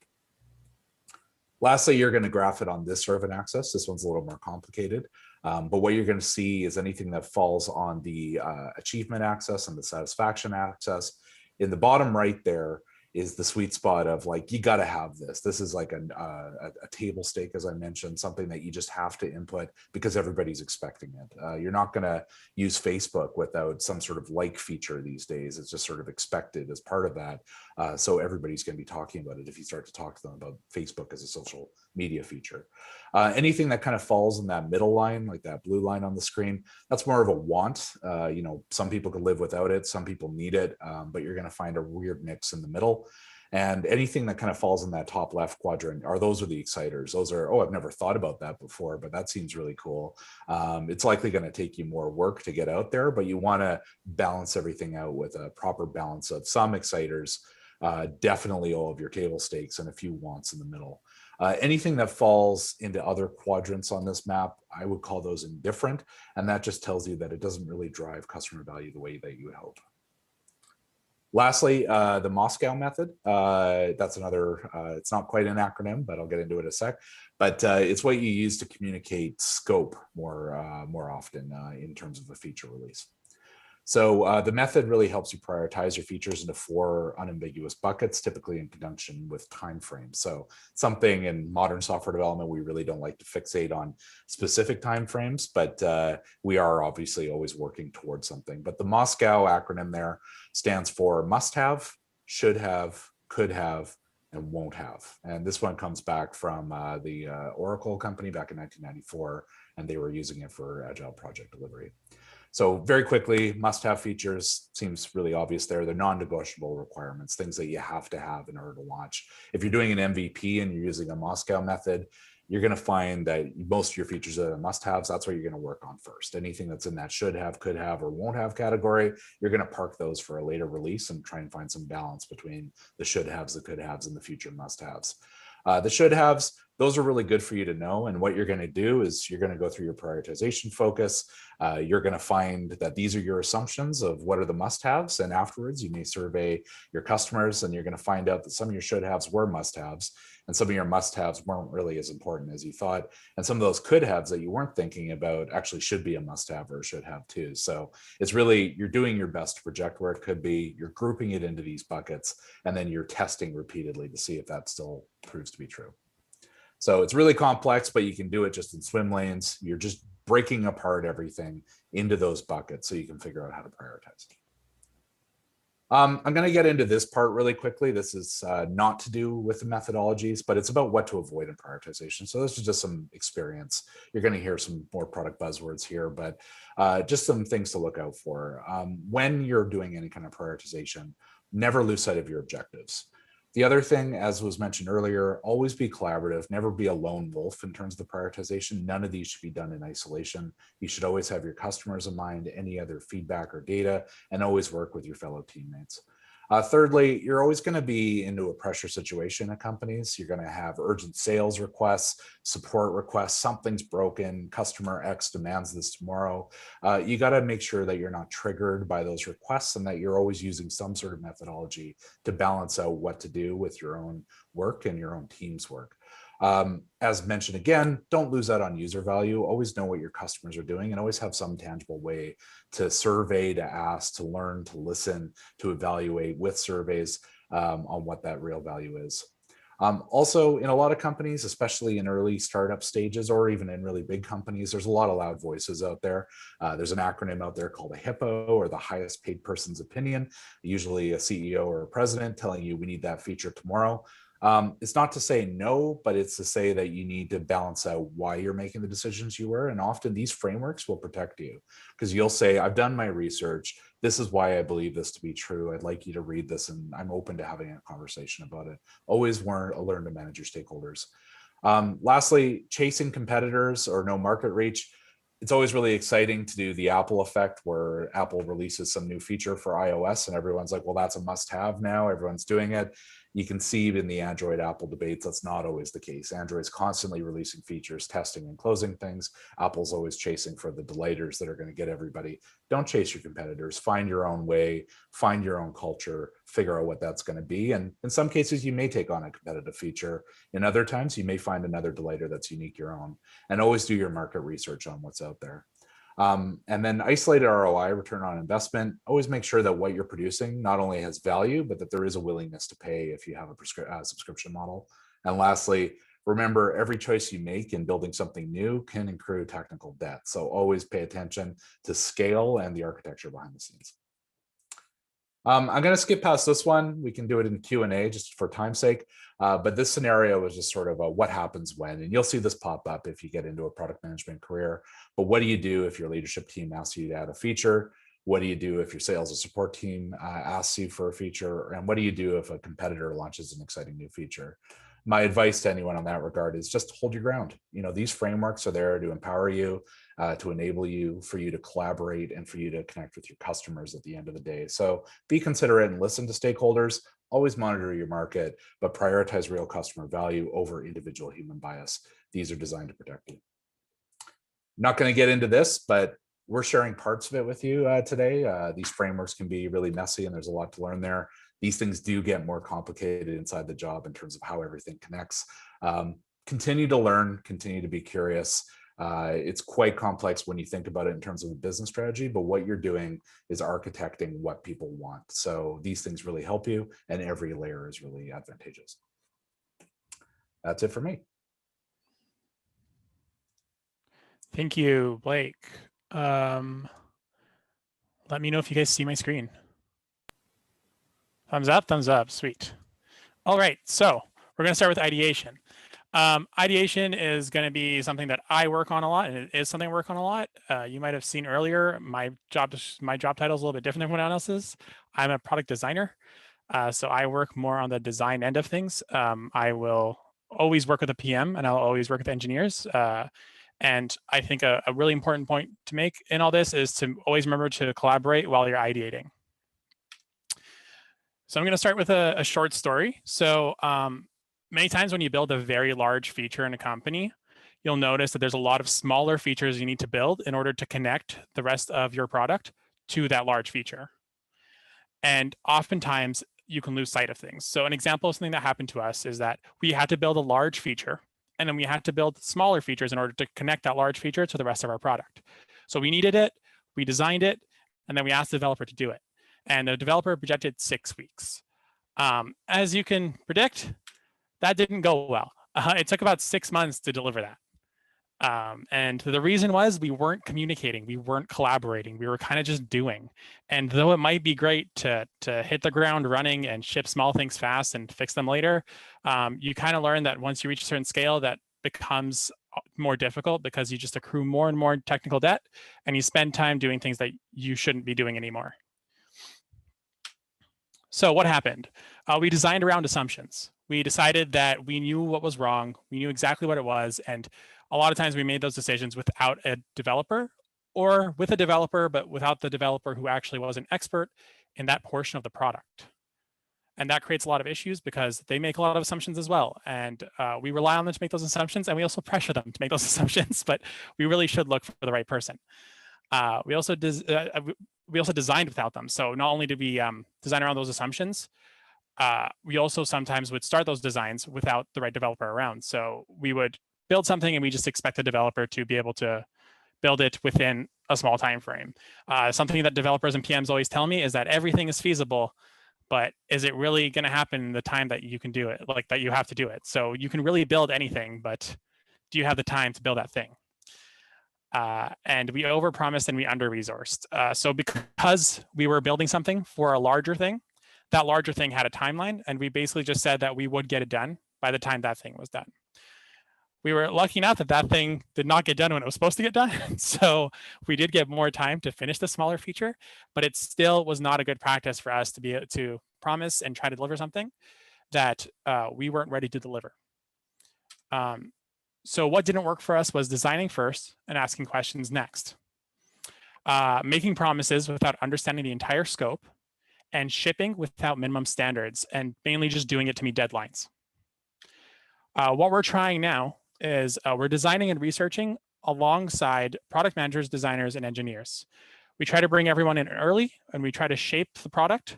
Lastly, you're going to graph it on this sort of an axis. This one's a little more complicated. But what you're going to see is anything that falls on the achievement axis and the satisfaction axis. In the bottom right there is the sweet spot of like, you got to have this. This is like a table stake, as I mentioned, something that you just have to input because everybody's expecting it. You're not going to use Facebook without some sort of like feature these days. It's just sort of expected as part of that. So everybody's going to be talking about it if you start to talk to them about Facebook as a social media feature. Anything that kind of falls in that middle line, like that blue line on the screen, that's more of a want. You know, some people could live without it, some people need it, but you're going to find a weird mix in the middle. And anything that kind of falls in that top left quadrant those are the exciters. Those are, oh, I've never thought about that before, but that seems really cool. It's likely going to take you more work to get out there, but you want to balance everything out with a proper balance of some exciters, definitely all of your table stakes, and a few wants in the middle. Anything that falls into other quadrants on this map, I would call those indifferent. And that just tells you that it doesn't really drive customer value the way that you would hope. Lastly, the Moscow method. That's another, it's not quite an acronym, but I'll get into it in a sec. But it's what you use to communicate scope more often in terms of a feature release. So the method really helps you prioritize your features into 4 unambiguous buckets, typically in conjunction with timeframes. So something in modern software development, we really don't like to fixate on specific timeframes, but we are obviously always working towards something. But the Moscow acronym there stands for must have, should have, could have, and won't have. And this one comes back from the Oracle company back in 1994, and they were using it for agile project delivery. So very quickly, must-have features seems really obvious there. They're non-negotiable requirements, things that you have to have in order to launch. If you're doing an MVP and you're using a Moscow method, you're going to find that most of your features are must-haves. That's what you're going to work on first. Anything that's in that should have, could have, or won't have category, you're going to park those for a later release and try and find some balance between the should-haves, the could-haves, and the future must-haves. The should-haves, those are really good for you to know. And what you're going to do is you're going to go through your prioritization focus. You're going to find that these are your assumptions of what are the must-haves. And afterwards, you may survey your customers and you're going to find out that some of your should-haves were must-haves and some of your must-haves weren't really as important as you thought. And some of those could-haves that you weren't thinking about actually should be a must-have or should-have too. So it's really, you're doing your best to project where it could be, you're grouping it into these buckets, and then you're testing repeatedly to see if that still proves to be true. So it's really complex, but you can do it just in swim lanes. You're just breaking apart everything into those buckets so you can figure out how to prioritize. I'm going to get into this part really quickly. This is not to do with the methodologies, but it's about what to avoid in prioritization. So this is just some experience. You're going to hear some more product buzzwords here, but just some things to look out for. When you're doing any kind of prioritization, never lose sight of your objectives. The other thing, as was mentioned earlier, always be collaborative, never be a lone wolf in terms of the prioritization. None of these should be done in isolation. You should always have your customers in mind, any other feedback or data, and always work with your fellow teammates. Thirdly, you're always going to be into a pressure situation at companies. You're going to have urgent sales requests, support requests, something's broken, customer X demands this tomorrow. You got to make sure that you're not triggered by those requests and that you're always using some sort of methodology to balance out what to do with your own work and your own team's work. As mentioned again, don't lose out on user value. Always know what your customers are doing and always have some tangible way to survey, to ask, to learn, to listen, to evaluate with surveys on what that real value is. Also, in a lot of companies, especially in early startup stages or even in really big companies, there's a lot of loud voices out there. There's an acronym out there called a HIPPO, or the highest paid person's opinion, usually a CEO or a president telling you we need that feature tomorrow. It's not to say no, but it's to say that you need to balance out why you're making the decisions you were. And often these frameworks will protect you because you'll say, I've done my research. This is why I believe this to be true. I'd like you to read this and I'm open to having a conversation about it. Always learn to manage your stakeholders. Lastly, chasing competitors or no market reach. It's always really exciting to do the Apple effect where Apple releases some new feature for iOS and everyone's like, well, that's a must-have now. Everyone's doing it. You can see in the Android Apple debates, that's not always the case. Android's constantly releasing features, testing and closing things. Apple's always chasing for the delighters that are going to get everybody. Don't chase your competitors. Find your own way, find your own culture, figure out what that's going to be. And in some cases, you may take on a competitive feature. In other times, you may find another delighter that's unique your own. And always do your market research on what's out there. And then isolated ROI, return on investment. Always make sure that what you're producing not only has value, but that there is a willingness to pay if you have a subscription model. And lastly, remember every choice you make in building something new can accrue technical debt. So always pay attention to scale and the architecture behind the scenes. I'm going to skip past this one. We can do it in Q&A just for time's sake. But this scenario was just sort of a what happens when, and you'll see this pop up if you get into a product management career. But what do you do if your leadership team asks you to add a feature? What do you do if your sales or support team asks you for a feature? And what do you do if a competitor launches an exciting new feature? My advice to anyone on that regard is just hold your ground. You know, these frameworks are there to empower you, to enable you, for you to collaborate and for you to connect with your customers at the end of the day. So be considerate and listen to stakeholders, always monitor your market, but prioritize real customer value over individual human bias. These are designed to protect you. Not going to get into this, but we're sharing parts of it with you today. These frameworks can be really messy and there's a lot to learn there. These things do get more complicated inside the job in terms of how everything connects. Continue to learn, continue to be curious. It's quite complex when you think about it in terms of a business strategy, but what you're doing is architecting what people want. So these things really help you, and every layer is really advantageous. That's it for me. Thank you, Blake. Let me know if you guys see my screen. Thumbs up, sweet. All right, so we're gonna start with ideation. Ideation is going to be something that I work on a lot, and it is something I work on a lot. You might have seen earlier, my job title is a little bit different than everyone else's. I'm a product designer, so I work more on the design end of things. I will always work with a PM, and I'll always work with engineers. And I think a really important point to make in all this is to always remember to collaborate while you're ideating. So I'm going to start with a short story. So many times when you build a very large feature in a company, you'll notice that there's a lot of smaller features you need to build in order to connect the rest of your product to that large feature. And oftentimes you can lose sight of things. So an example of something that happened to us is that we had to build a large feature, and then we had to build smaller features in order to connect that large feature to the rest of our product. So we needed it, we designed it, and then we asked the developer to do it. And the developer projected 6 weeks. As you can predict, that didn't go well. It took about 6 months to deliver that. And the reason was we weren't communicating, we weren't collaborating, we were kind of just doing. And though it might be great to hit the ground running and ship small things fast and fix them later, you kind of learn that once you reach a certain scale, that becomes more difficult because you just accrue more and more technical debt, and you spend time doing things that you shouldn't be doing anymore. So what happened? We designed around assumptions. We decided that we knew what was wrong. We knew exactly what it was. And a lot of times we made those decisions without a developer, or with a developer, but without the developer who actually was an expert in that portion of the product. And that creates a lot of issues because they make a lot of assumptions as well. And we rely on them to make those assumptions, and we also pressure them to make those assumptions, but we really should look for the right person. We also designed without them. So not only did we design around those assumptions, we also sometimes would start those designs without the right developer around. So we would build something and we just expect the developer to be able to build it within a small time frame. Something that developers and PMs always tell me is that everything is feasible, but is it really going to happen in the time that you can do it, like that you have to do it? So you can really build anything, but do you have the time to build that thing? And we overpromised and we under-resourced. So because we were building something for a larger thing, that larger thing had a timeline, and we basically just said that we would get it done by the time that thing was done. We were lucky enough that that thing did not get done when it was supposed to get done. So we did get more time to finish the smaller feature, but it still was not a good practice for us to be able to promise and try to deliver something that we weren't ready to deliver. So what didn't work for us was designing first and asking questions next. Making promises without understanding the entire scope, and shipping without minimum standards, and mainly just doing it to meet deadlines. What we're trying now is we're designing and researching alongside product managers, designers, and engineers. We try to bring everyone in early, and we try to shape the product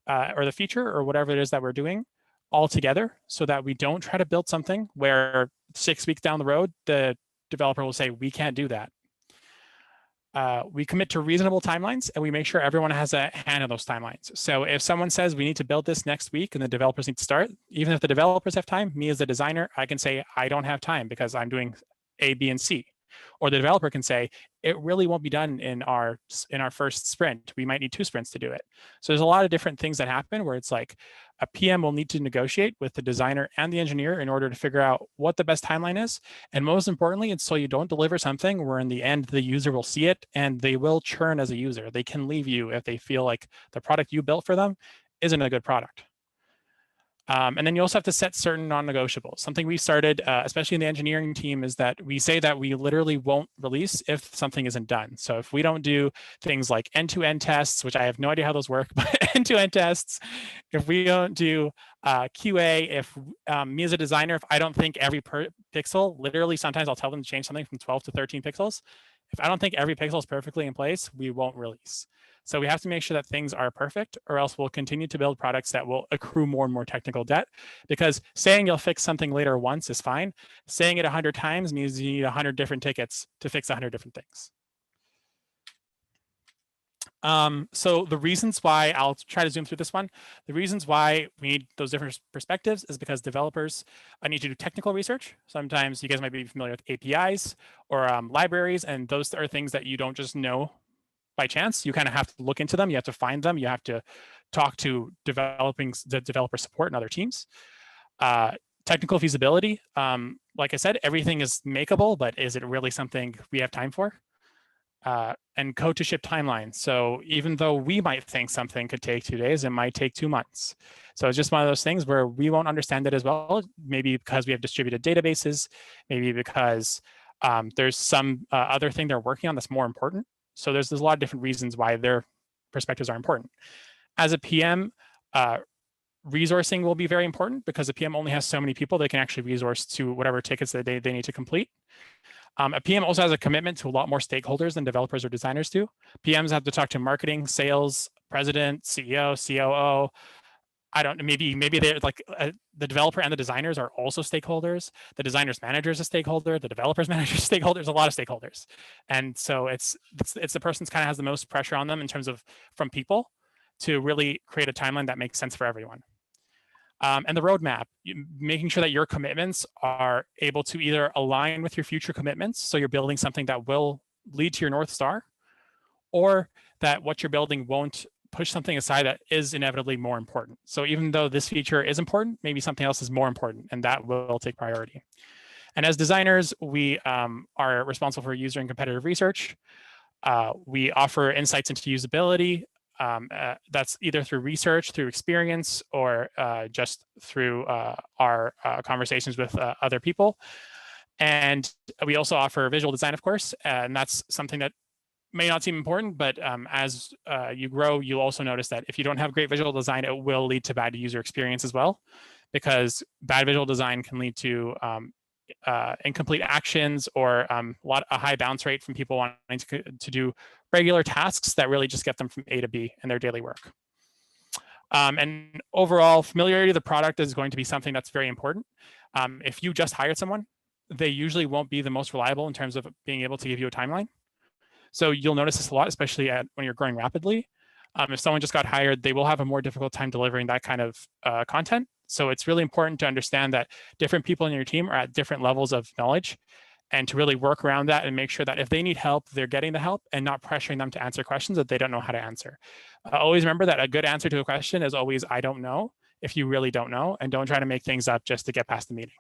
or the feature or whatever it is that we're doing all together, so that we don't try to build something where 6 weeks down the road, the developer will say, we can't do that. We commit to reasonable timelines, and we make sure everyone has a hand in those timelines. So if someone says we need to build this next week and the developers need to start, even if the developers have time, me as the designer, I can say, I don't have time because I'm doing A, B, and C. Or the developer can say, it really won't be done in our first sprint. We might need 2 sprints to do it. So there's a lot of different things that happen where it's like a PM will need to negotiate with the designer and the engineer in order to figure out what the best timeline is. And most importantly, it's so you don't deliver something where in the end, the user will see it and they will churn as a user. They can leave you if they feel like the product you built for them isn't a good product. And then you also have to set certain non-negotiables. Something we started, especially in the engineering team, is that we say that we literally won't release if something isn't done. So if we don't do things like end-to-end tests, which I have no idea how those work, but end-to-end tests, if we don't do QA, if me as a designer, if I don't think every pixel, literally sometimes I'll tell them to change something from 12 to 13 pixels. If I don't think every pixel is perfectly in place, we won't release. So we have to make sure that things are perfect, or else we'll continue to build products that will accrue more and more technical debt. Because saying you'll fix something later once is fine. Saying it 100 times means you need 100 different tickets to fix 100 different things. So the reasons why, I'll try to zoom through this one. The reasons why we need those different perspectives is because developers need to do technical research. Sometimes you guys might be familiar with APIs or libraries, and those are things that you don't just know by chance. You kind of have to look into them. You have to find them. You have to talk to the developer support and other teams. Technical feasibility. Like I said, everything is makeable, but is it really something we have time for? And code to ship timeline. So even though we might think something could take 2 days, it might take 2 months. So it's just one of those things where we won't understand it as well, maybe because we have distributed databases, maybe because there's some other thing they're working on that's more important. So there's a lot of different reasons why their perspectives are important. As a PM, resourcing will be very important because a PM only has so many people they can actually resource to whatever tickets that they need to complete. A PM also has a commitment to a lot more stakeholders than developers or designers do. PMs have to talk to marketing, sales, president, CEO, COO. I don't know, maybe they're like the developer and the designers are also stakeholders. The designer's manager is a stakeholder. The developer's manager is a stakeholder. There's a lot of stakeholders. And so it's the person who kind of has the most pressure on them in terms of from people to really create a timeline that makes sense for everyone. And the roadmap, making sure that your commitments are able to either align with your future commitments, so you're building something that will lead to your North Star, or that what you're building won't push something aside that is inevitably more important. So even though this feature is important, maybe something else is more important, and that will take priority. And as designers, we are responsible for user and competitive research. We offer insights into usability. That's either through research, through experience, or just through our conversations with other people. And we also offer visual design, of course, and that's something that may not seem important, but as you grow, you'll also notice that if you don't have great visual design, it will lead to bad user experience as well, because bad visual design can lead to incomplete actions or a high bounce rate from people wanting to do regular tasks that really just get them from A to B in their daily work. And overall, familiarity of the product is going to be something that's very important. If you just hired someone, they usually won't be the most reliable in terms of being able to give you a timeline. So you'll notice this a lot, especially when you're growing rapidly. If someone just got hired, they will have a more difficult time delivering that kind of content. So it's really important to understand that different people in your team are at different levels of knowledge, and to really work around that and make sure that if they need help, they're getting the help and not pressuring them to answer questions that they don't know how to answer. Always remember that a good answer to a question is always, I don't know, if you really don't know, and don't try to make things up just to get past the meeting.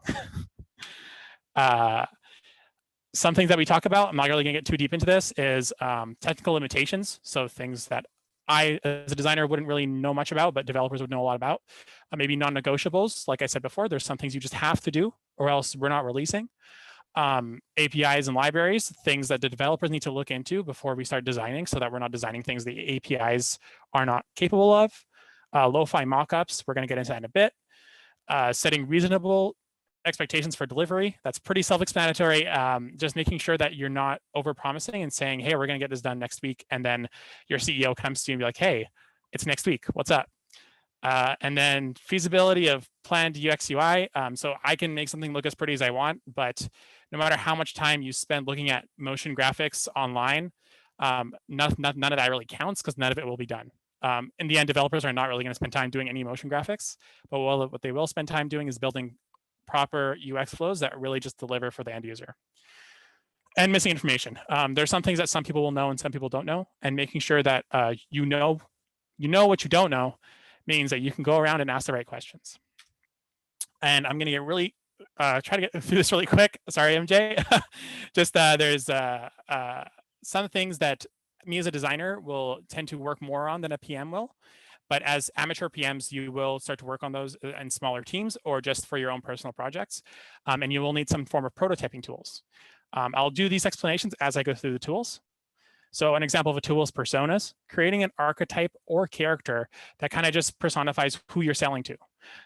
Some things that we talk about, I'm not really gonna get too deep into this, is technical limitations. So things that I, as a designer, wouldn't really know much about, but developers would know a lot about. Maybe non-negotiables. Like I said before, there's some things you just have to do or else we're not releasing. APIs and libraries, things that the developers need to look into before we start designing, so that we're not designing things the APIs are not capable of. Lo-fi mockups, we're gonna get into that in a bit. Setting reasonable expectations for delivery, that's pretty self-explanatory. Just making sure that you're not over-promising and saying, hey, we're gonna get this done next week, and then your CEO comes to you and be like, hey, it's next week, what's up? And then feasibility of planned UX UI. So I can make something look as pretty as I want, but no matter how much time you spend looking at motion graphics online, none of that really counts because none of it will be done. In the end, developers are not really going to spend time doing any motion graphics, but what they will spend time doing is building proper UX flows that really just deliver for the end user. And missing information. There's some things that some people will know and some people don't know, and making sure that you know what you don't know means that you can go around and ask the right questions. And I'm going to get really try to get through this really quick. Sorry, MJ. Just there's some things that me as a designer will tend to work more on than a PM will. But as amateur PMs, you will start to work on those in smaller teams or just for your own personal projects. And you will need some form of prototyping tools. I'll do these explanations as I go through the tools. So an example of a tool is personas, creating an archetype or character that kind of just personifies who you're selling to.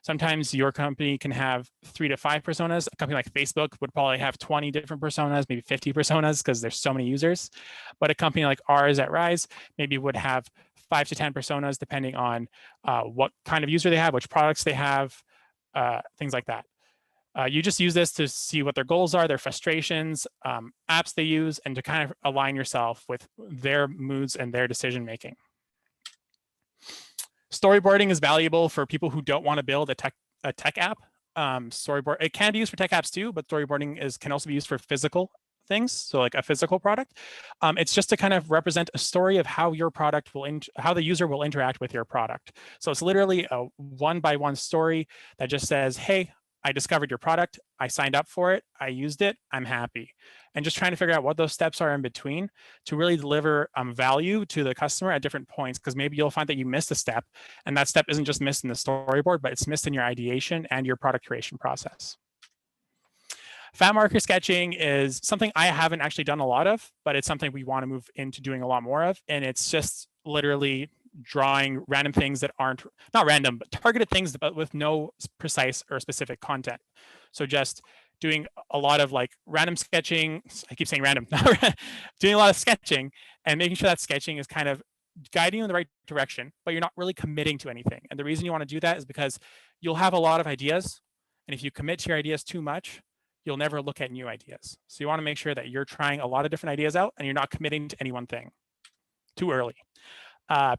Sometimes your company can have 3 to 5 personas. A company like Facebook would probably have 20 different personas, maybe 50 personas because there's so many users. But a company like ours at Rise maybe would have 5 to 10 personas depending on what kind of user they have, which products they have, things like that. You just use this to see what their goals are, their frustrations, apps they use, and to kind of align yourself with their moods and their decision making. Storyboarding is valuable for people who don't want to build a tech app. It can be used for tech apps too, but storyboarding can also be used for physical things, so like a physical product. It's just to kind of represent a story of how your product how the user will interact with your product. So it's literally a one-by-one story that just says, hey, I discovered your product, I signed up for it, I used it, I'm happy. And just trying to figure out what those steps are in between to really deliver value to the customer at different points, because maybe you'll find that you missed a step, and that step isn't just missed in the storyboard, but it's missed in your ideation and your product creation process. Fat marker sketching is something I haven't actually done a lot of, but it's something we want to move into doing a lot more of. And it's just literally drawing random things that aren't, not random, but targeted things, but with no precise or specific content. So just doing a lot of like random sketching. I keep saying random, doing a lot of sketching and making sure that sketching is kind of guiding you in the right direction, but you're not really committing to anything. And the reason you want to do that is because you'll have a lot of ideas. And if you commit to your ideas too much, you'll never look at new ideas. So you want to make sure that you're trying a lot of different ideas out and you're not committing to any one thing too early.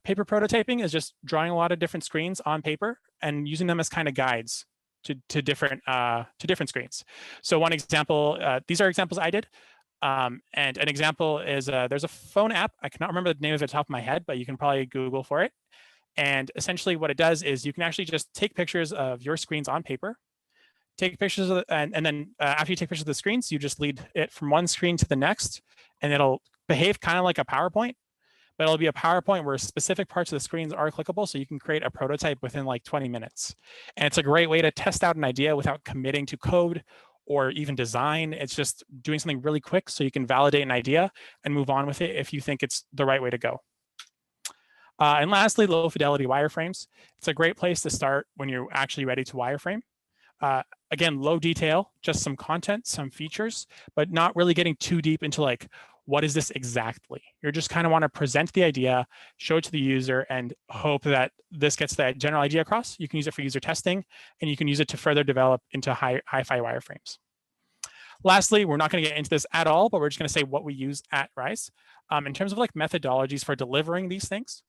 Paper prototyping is just drawing a lot of different screens on paper and using them as kind of guides to different screens. So one example, these are examples I did. And an example is there's a phone app. I cannot remember the name of it off the top of my head, but you can probably Google for it. And essentially what it does is you can actually just take pictures of your screens on paper, take pictures of and then after you take pictures of the screens, you just lead it from one screen to the next, and it'll behave kind of like a PowerPoint. But it'll be a PowerPoint where specific parts of the screens are clickable, so you can create a prototype within like 20 minutes. And it's a great way to test out an idea without committing to code or even design. It's just doing something really quick so you can validate an idea and move on with it if you think it's the right way to go. And lastly, low fidelity wireframes. It's a great place to start when you're actually ready to wireframe. Again, low detail, just some content, some features, but not really getting too deep into like, what is this exactly? You just kind of want to present the idea, show it to the user, and hope that this gets that general idea across. You can use it for user testing, and you can use it to further develop into hi-fi wireframes. Lastly, we're not going to get into this at all, but we're just going to say what we use at Rise. In terms of like methodologies for delivering these things,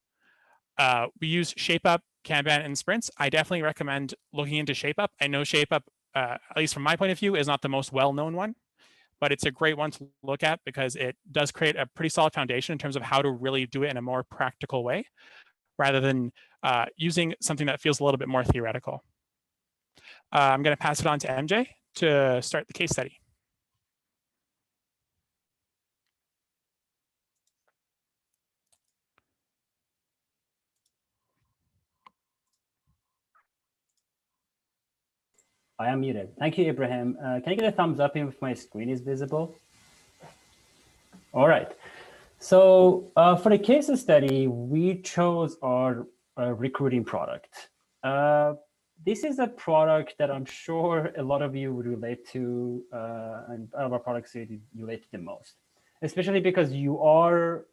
we use ShapeUp, Kanban, and sprints. I definitely recommend looking into ShapeUp. I know ShapeUp, at least from my point of view, is not the most well-known one, but it's a great one to look at because it does create a pretty solid foundation in terms of how to really do it in a more practical way, rather than using something that feels a little bit more theoretical. I'm going to pass it on to MJ to start the case study. I am muted. Thank you, Ibrahim. Can I get a thumbs up if my screen is visible? All right. So for the case study, we chose our recruiting product. This is a product that I'm sure a lot of you would relate to, and out of our products you relate to the most, especially because you are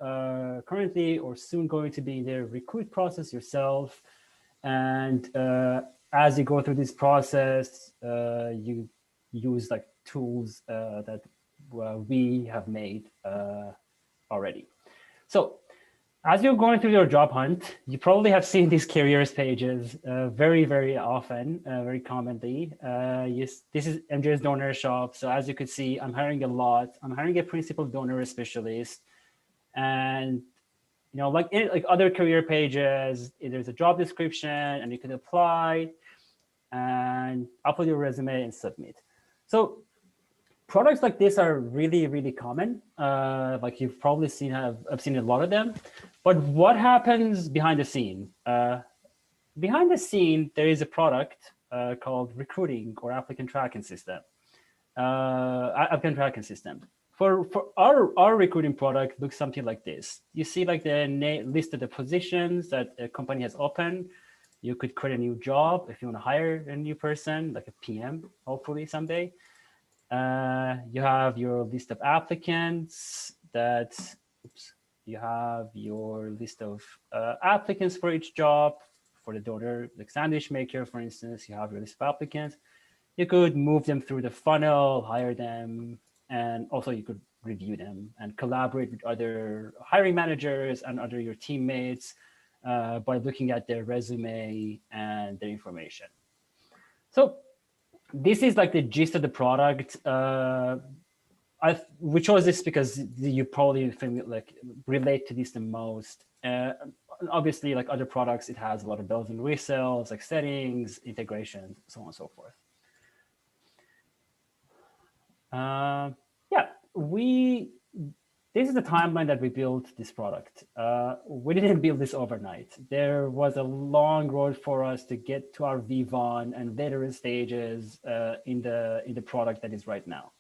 currently or soon going to be in the recruit process yourself. And as you go through this process, you use like tools that we have made already. So as you're going through your job hunt, you probably have seen these careers pages very, very often, very commonly. This is MJ's donor shop. So as you could see, I'm hiring a lot. I'm hiring a principal donor specialist. And you know, like other career pages, there's a job description and you can apply and upload your resume and submit. So products like this are really, really common. Like you've probably seen, I've seen a lot of them. But what happens behind the scene? Behind the scene, there is a product called recruiting or applicant tracking system. For our recruiting product looks something like this. You see like the list of the positions that a company has open. You could create a new job if you want to hire a new person, like a PM, hopefully someday. You have your list of applicants that, you have your list of applicants for each job. For the donor, like sandwich maker, for instance, you have your list of applicants. You could move them through the funnel, hire them, and also you could review them and collaborate with other hiring managers and other your teammates by looking at their resume and their information. So this is like the gist of the product. We chose this because you probably like relate to this the most. Obviously, like other products, it has a lot of bells and whistles, like settings, integrations, so on and so forth. Yeah, this is the timeline that we built this product. We didn't build this overnight. There was a long road for us to get to our V1 and later stages in the product that is right now.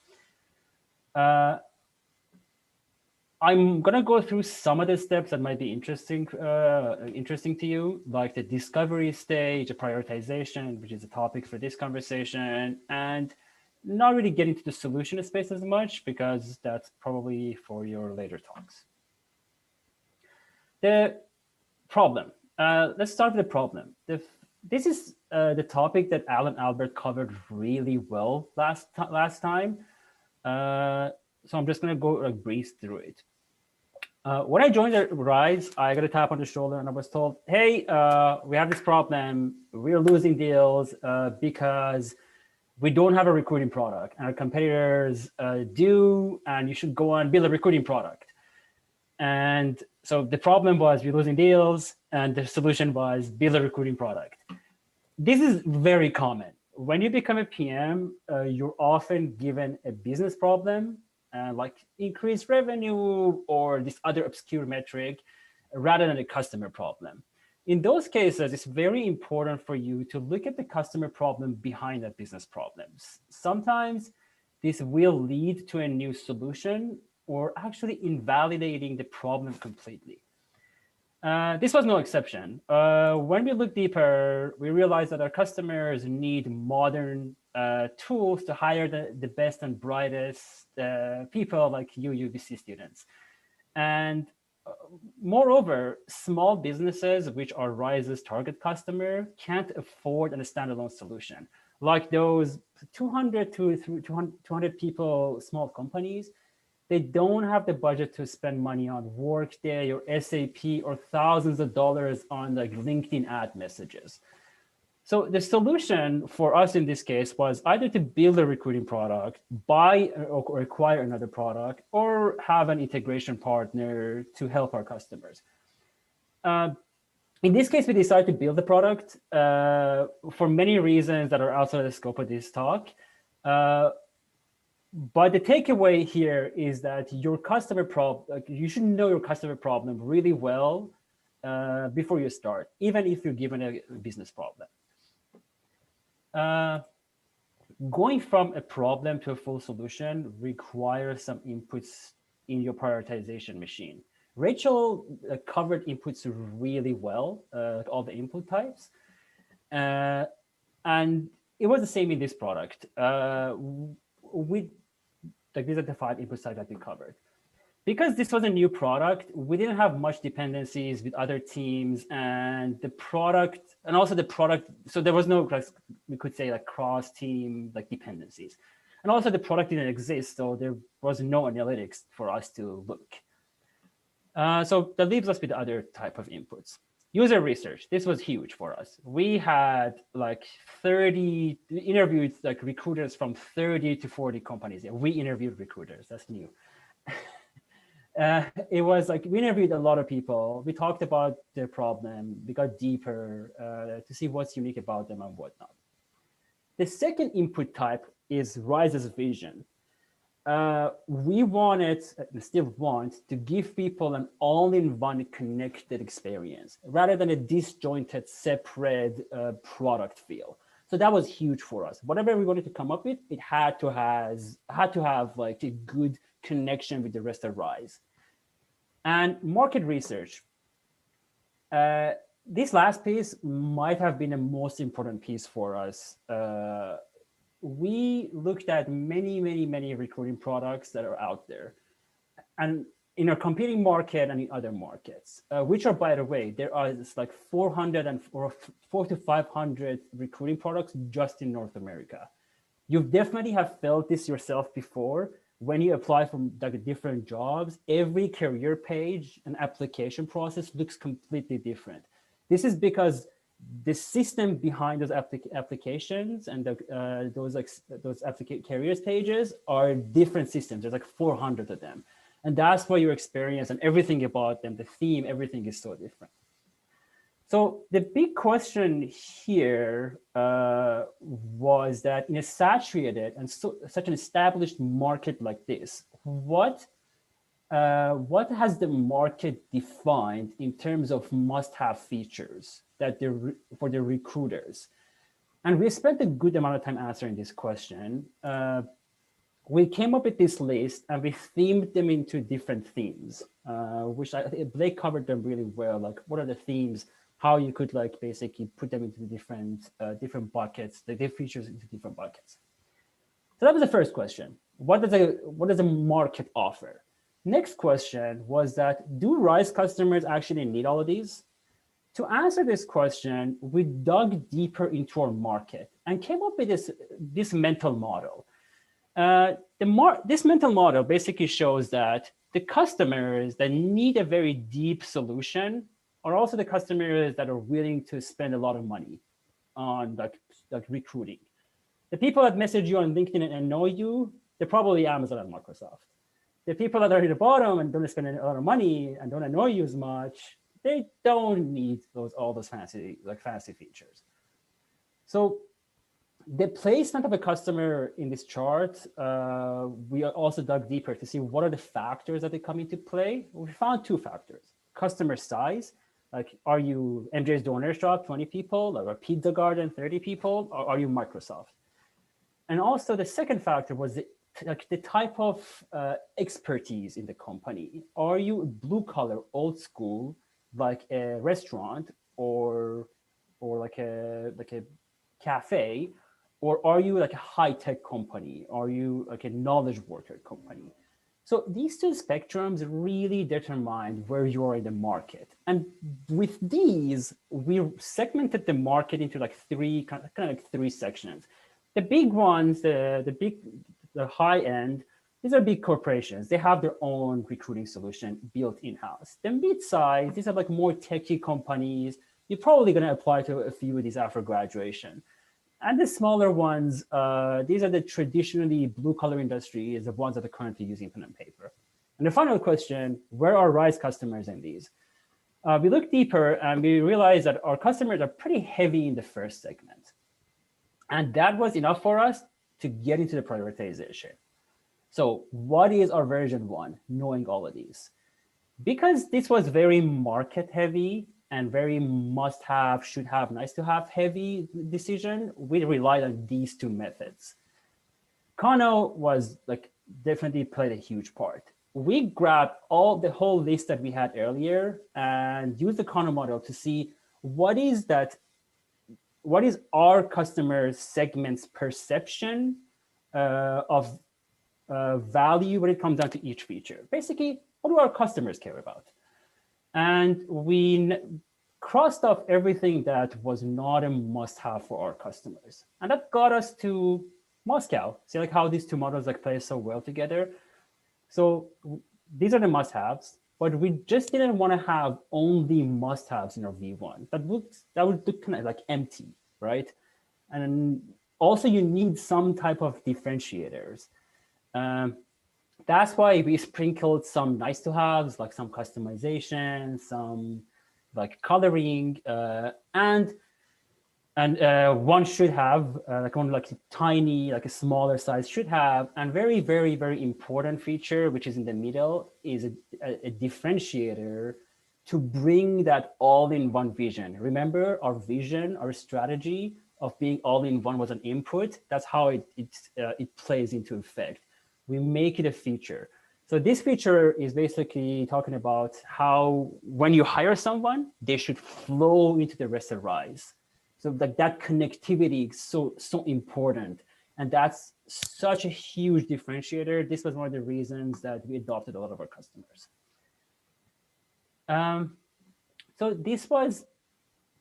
I'm gonna go through some of the steps that might be interesting to you, like the discovery stage, the prioritization, which is the topic for this conversation, and not really get into the solution space as much because that's probably for your later talks. The problem. Let's start with the problem. This is the topic that Alan Albert covered really well last time. So I'm just going to go like breeze through it. When I joined Rise, I got a tap on the shoulder and I was told, hey, we have this problem. We're losing deals because we don't have a recruiting product and our competitors do, and you should go and build a recruiting product. And so the problem was we're losing deals and the solution was build a recruiting product. This is very common. When you become a PM, you're often given a business problem, like increased revenue or this other obscure metric, rather than a customer problem. In those cases, it's very important for you to look at the customer problem behind that business problems. Sometimes this will lead to a new solution or actually invalidating the problem completely. This was no exception. When we look deeper, we realized that our customers need modern tools to hire the best and brightest people like you UBC students. And moreover, small businesses, which are Rise's target customer, can't afford a standalone solution. Like those 200 to 200 people small companies, they don't have the budget to spend money on Workday or SAP or thousands of dollars on like LinkedIn ad messages. So the solution for us in this case was either to build a recruiting product, buy or acquire another product, or have an integration partner to help our customers. In this case, we decided to build the product for many reasons that are outside the scope of this talk. But the takeaway here is that your customer problem, you should know your customer problem really well before you start, even if you're given a business problem. Going from a problem to a full solution requires some inputs in your prioritization machine. Rachel covered inputs really well, all the input types. And it was the same in this product. These are the 5 input types that we covered. Because this was a new product, we didn't have much dependencies with other teams and the product, and also the product, so there was no, we could say like cross-team like dependencies. And also the product didn't exist, so there was no analytics for us to look. So that leaves us with other type of inputs. User research, this was huge for us. We had like 30 interviewed like recruiters from 30 to 40 companies. Yeah, we interviewed recruiters, that's new. It was like we interviewed a lot of people. We talked about their problem. We got deeper to see what's unique about them and whatnot. The second input type is Rise's vision. We wanted, and still want, to give people an all-in-one connected experience rather than a disjointed, separate product feel. So that was huge for us. Whatever we wanted to come up with, it had to have like a good connection with the rest of Rise. And market research. This last piece might have been the most important piece for us. We looked at many recruiting products that are out there, and in our competing market and in other markets, which are, by the way, there are like 400 or 400 to 500 recruiting products just in North America. You definitely have felt this yourself before. When you apply for like different jobs, every career page and application process looks completely different. This is because the system behind those applications and those careers pages are different systems. There's like 400 of them. And that's why your experience and everything about them, the theme, everything is so different. So the big question here was that in a saturated and such an established market like this, what has the market defined in terms of must-have features that for the recruiters? And we spent a good amount of time answering this question. We came up with this list and we themed them into different themes, which Blake covered them really well. Like, what are the themes? How you could like basically put them into different buckets, the features into different buckets. So that was the first question. What does a market offer? Next question was that, do Rise customers actually need all of these? To answer this question, we dug deeper into our market and came up with this mental model. This mental model basically shows that the customers that need a very deep solution are also the customers that are willing to spend a lot of money on like recruiting. The people that message you on LinkedIn and know you, they're probably Amazon and Microsoft. The people that are at the bottom and don't spend a lot of money and don't annoy you as much, they don't need all those fancy features. So the placement of a customer in this chart, we also dug deeper to see what are the factors that they come into play. We found two factors: customer size, like are you MJ's Donor Shop, 20 people, or a Pizza Garden, 30 people, or are you Microsoft? And also the second factor was the type of expertise in the company. Are you blue collar, old school, like a restaurant or like a cafe, or are you like a high-tech company? Are you like a knowledge worker company? So these two spectrums really determine where you are in the market. And with these, we segmented the market into like three sections. The big ones, the high end, these are big corporations. They have their own recruiting solution built in-house. The mid-size, these are like more techie companies. You're probably going to apply to a few of these after graduation. And the smaller ones, these are the traditionally blue-collar industries, the ones that are currently using pen and paper. And the final question, where are Rise customers in these? We looked deeper and we realized that our customers are pretty heavy in the first segment. And that was enough for us to get into the prioritization. So what is our version 1, knowing all of these? Because this was very market heavy and very must have, should have, nice to have heavy decision, we relied on these two methods. Kano was like definitely played a huge part. We grabbed the whole list that we had earlier and used the Kano model to see what is our customer segment's perception of value when it comes down to each feature. Basically, what do our customers care about? And we crossed off everything that was not a must-have for our customers. And that got us to Moscow. See like how these two models like play so well together. So these are the must-haves, but we just didn't want to have only must-haves in our V1. That would look kind of like empty, right? And also you need some type of differentiators. That's why we sprinkled some nice to haves, like some customization, some like coloring, and one should have like one like tiny, like a smaller size should have, and very, very, very important feature, which is in the middle, is a differentiator to bring that all-in-one vision. Remember our vision, our strategy of being all-in-one was an input. That's how it plays into effect. We make it a feature. So this feature is basically talking about how when you hire someone, they should flow into the rest of Rise. So that connectivity is so important. And that's such a huge differentiator. This was one of the reasons that we adopted a lot of our customers. So this was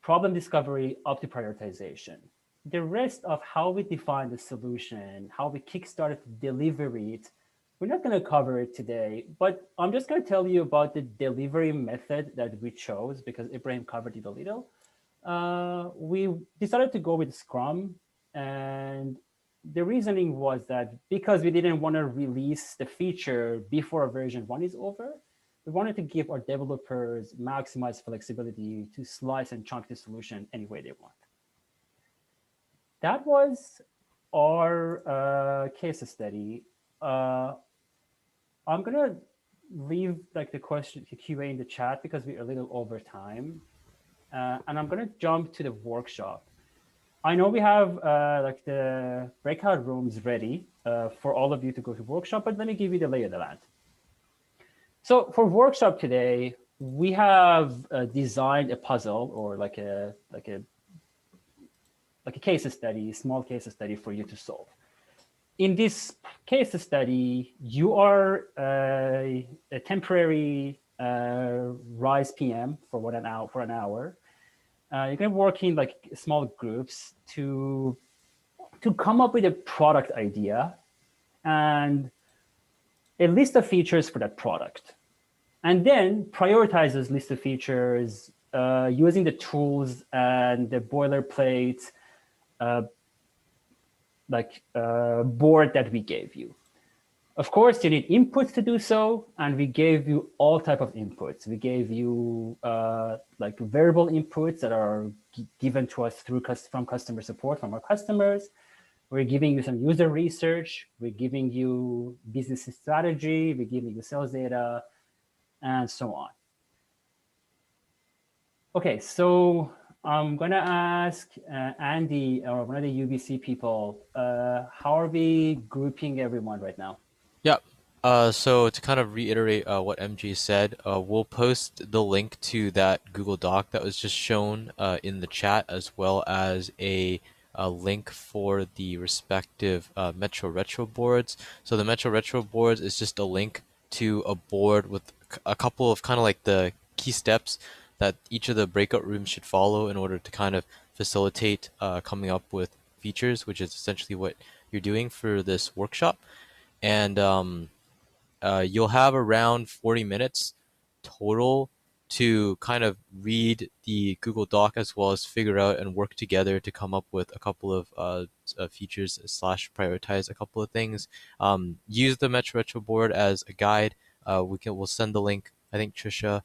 problem discovery up to prioritization. The rest of how we define the solution, how we kickstarted to deliver it, we're not going to cover it today, but I'm just going to tell you about the delivery method that we chose because Ibrahim covered it a little. We decided to go with Scrum, and the reasoning was that because we didn't want to release the feature before version 1 is over, we wanted to give our developers maximized flexibility to slice and chunk the solution any way they want. That was our case study. I'm gonna leave like the QA in the chat because we're a little over time, and I'm gonna jump to the workshop. I know we have like the breakout rooms ready for all of you to go to workshop, but let me give you the lay of the land. So for workshop today, we have designed a puzzle or like a case study, small case study for you to solve. In this case study, you are a temporary Rise PM for an hour. You're going to work in like small groups to come up with a product idea and a list of features for that product. And then prioritize those list of features using the tools and the boilerplate board that we gave you. Of course, you need inputs to do so, and we gave you all type of inputs. We gave you like verbal inputs that are given to us from customer support from our customers. We're giving you some user research. We're giving you business strategy. We're giving you sales data, and so on. Okay, so I'm going to ask Andy or one of the UBC people, how are we grouping everyone right now? Yeah. So to kind of reiterate what MJ said, we'll post the link to that Google Doc that was just shown in the chat, as well as a link for the respective Metro Retro boards. So the Metro Retro boards is just a link to a board with a couple of kind of like the key steps that each of the breakout rooms should follow in order to kind of facilitate coming up with features, which is essentially what you're doing for this workshop. And you'll have around 40 minutes total to kind of read the Google Doc as well as figure out and work together to come up with a couple of features / prioritize a couple of things. Use the Metro Retro board as a guide. We'll send the link. I think Trisha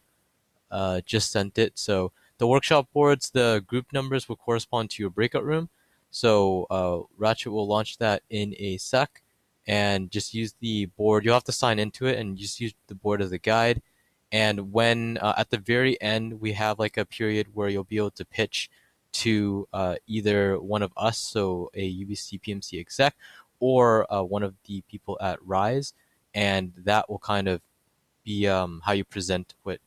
just sent it. So the workshop boards, the group numbers will correspond to your breakout room. So Ratchet will launch that in a sec, and just use the board. You'll have to sign into it and just use the board as a guide. And when at the very end, we have like a period where you'll be able to pitch to either one of us, so a UBC PMC exec, or one of the people at Rise, and that will kind of be how you present what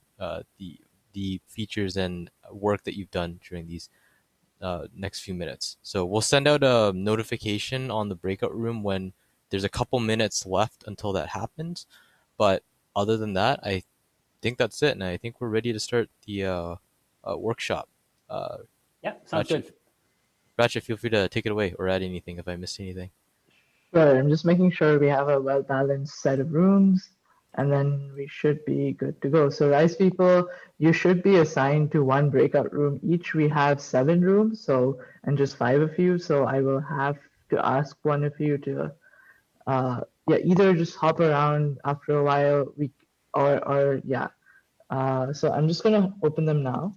the features and work that you've done during these next few minutes. So we'll send out a notification on the breakout room when there's a couple minutes left until that happens. But other than that, I think that's it, and I think we're ready to start the workshop. Yeah, sounds good. Ratchet, feel free to take it away or add anything if I missed anything. Sure, I'm just making sure we have a well-balanced set of rooms, and then we should be good to go. So Rise people, you should be assigned to one breakout room each. We have 7 rooms, and just 5 of you. So I will have to ask one of you to, either just hop around after a while, so I'm just gonna open them now.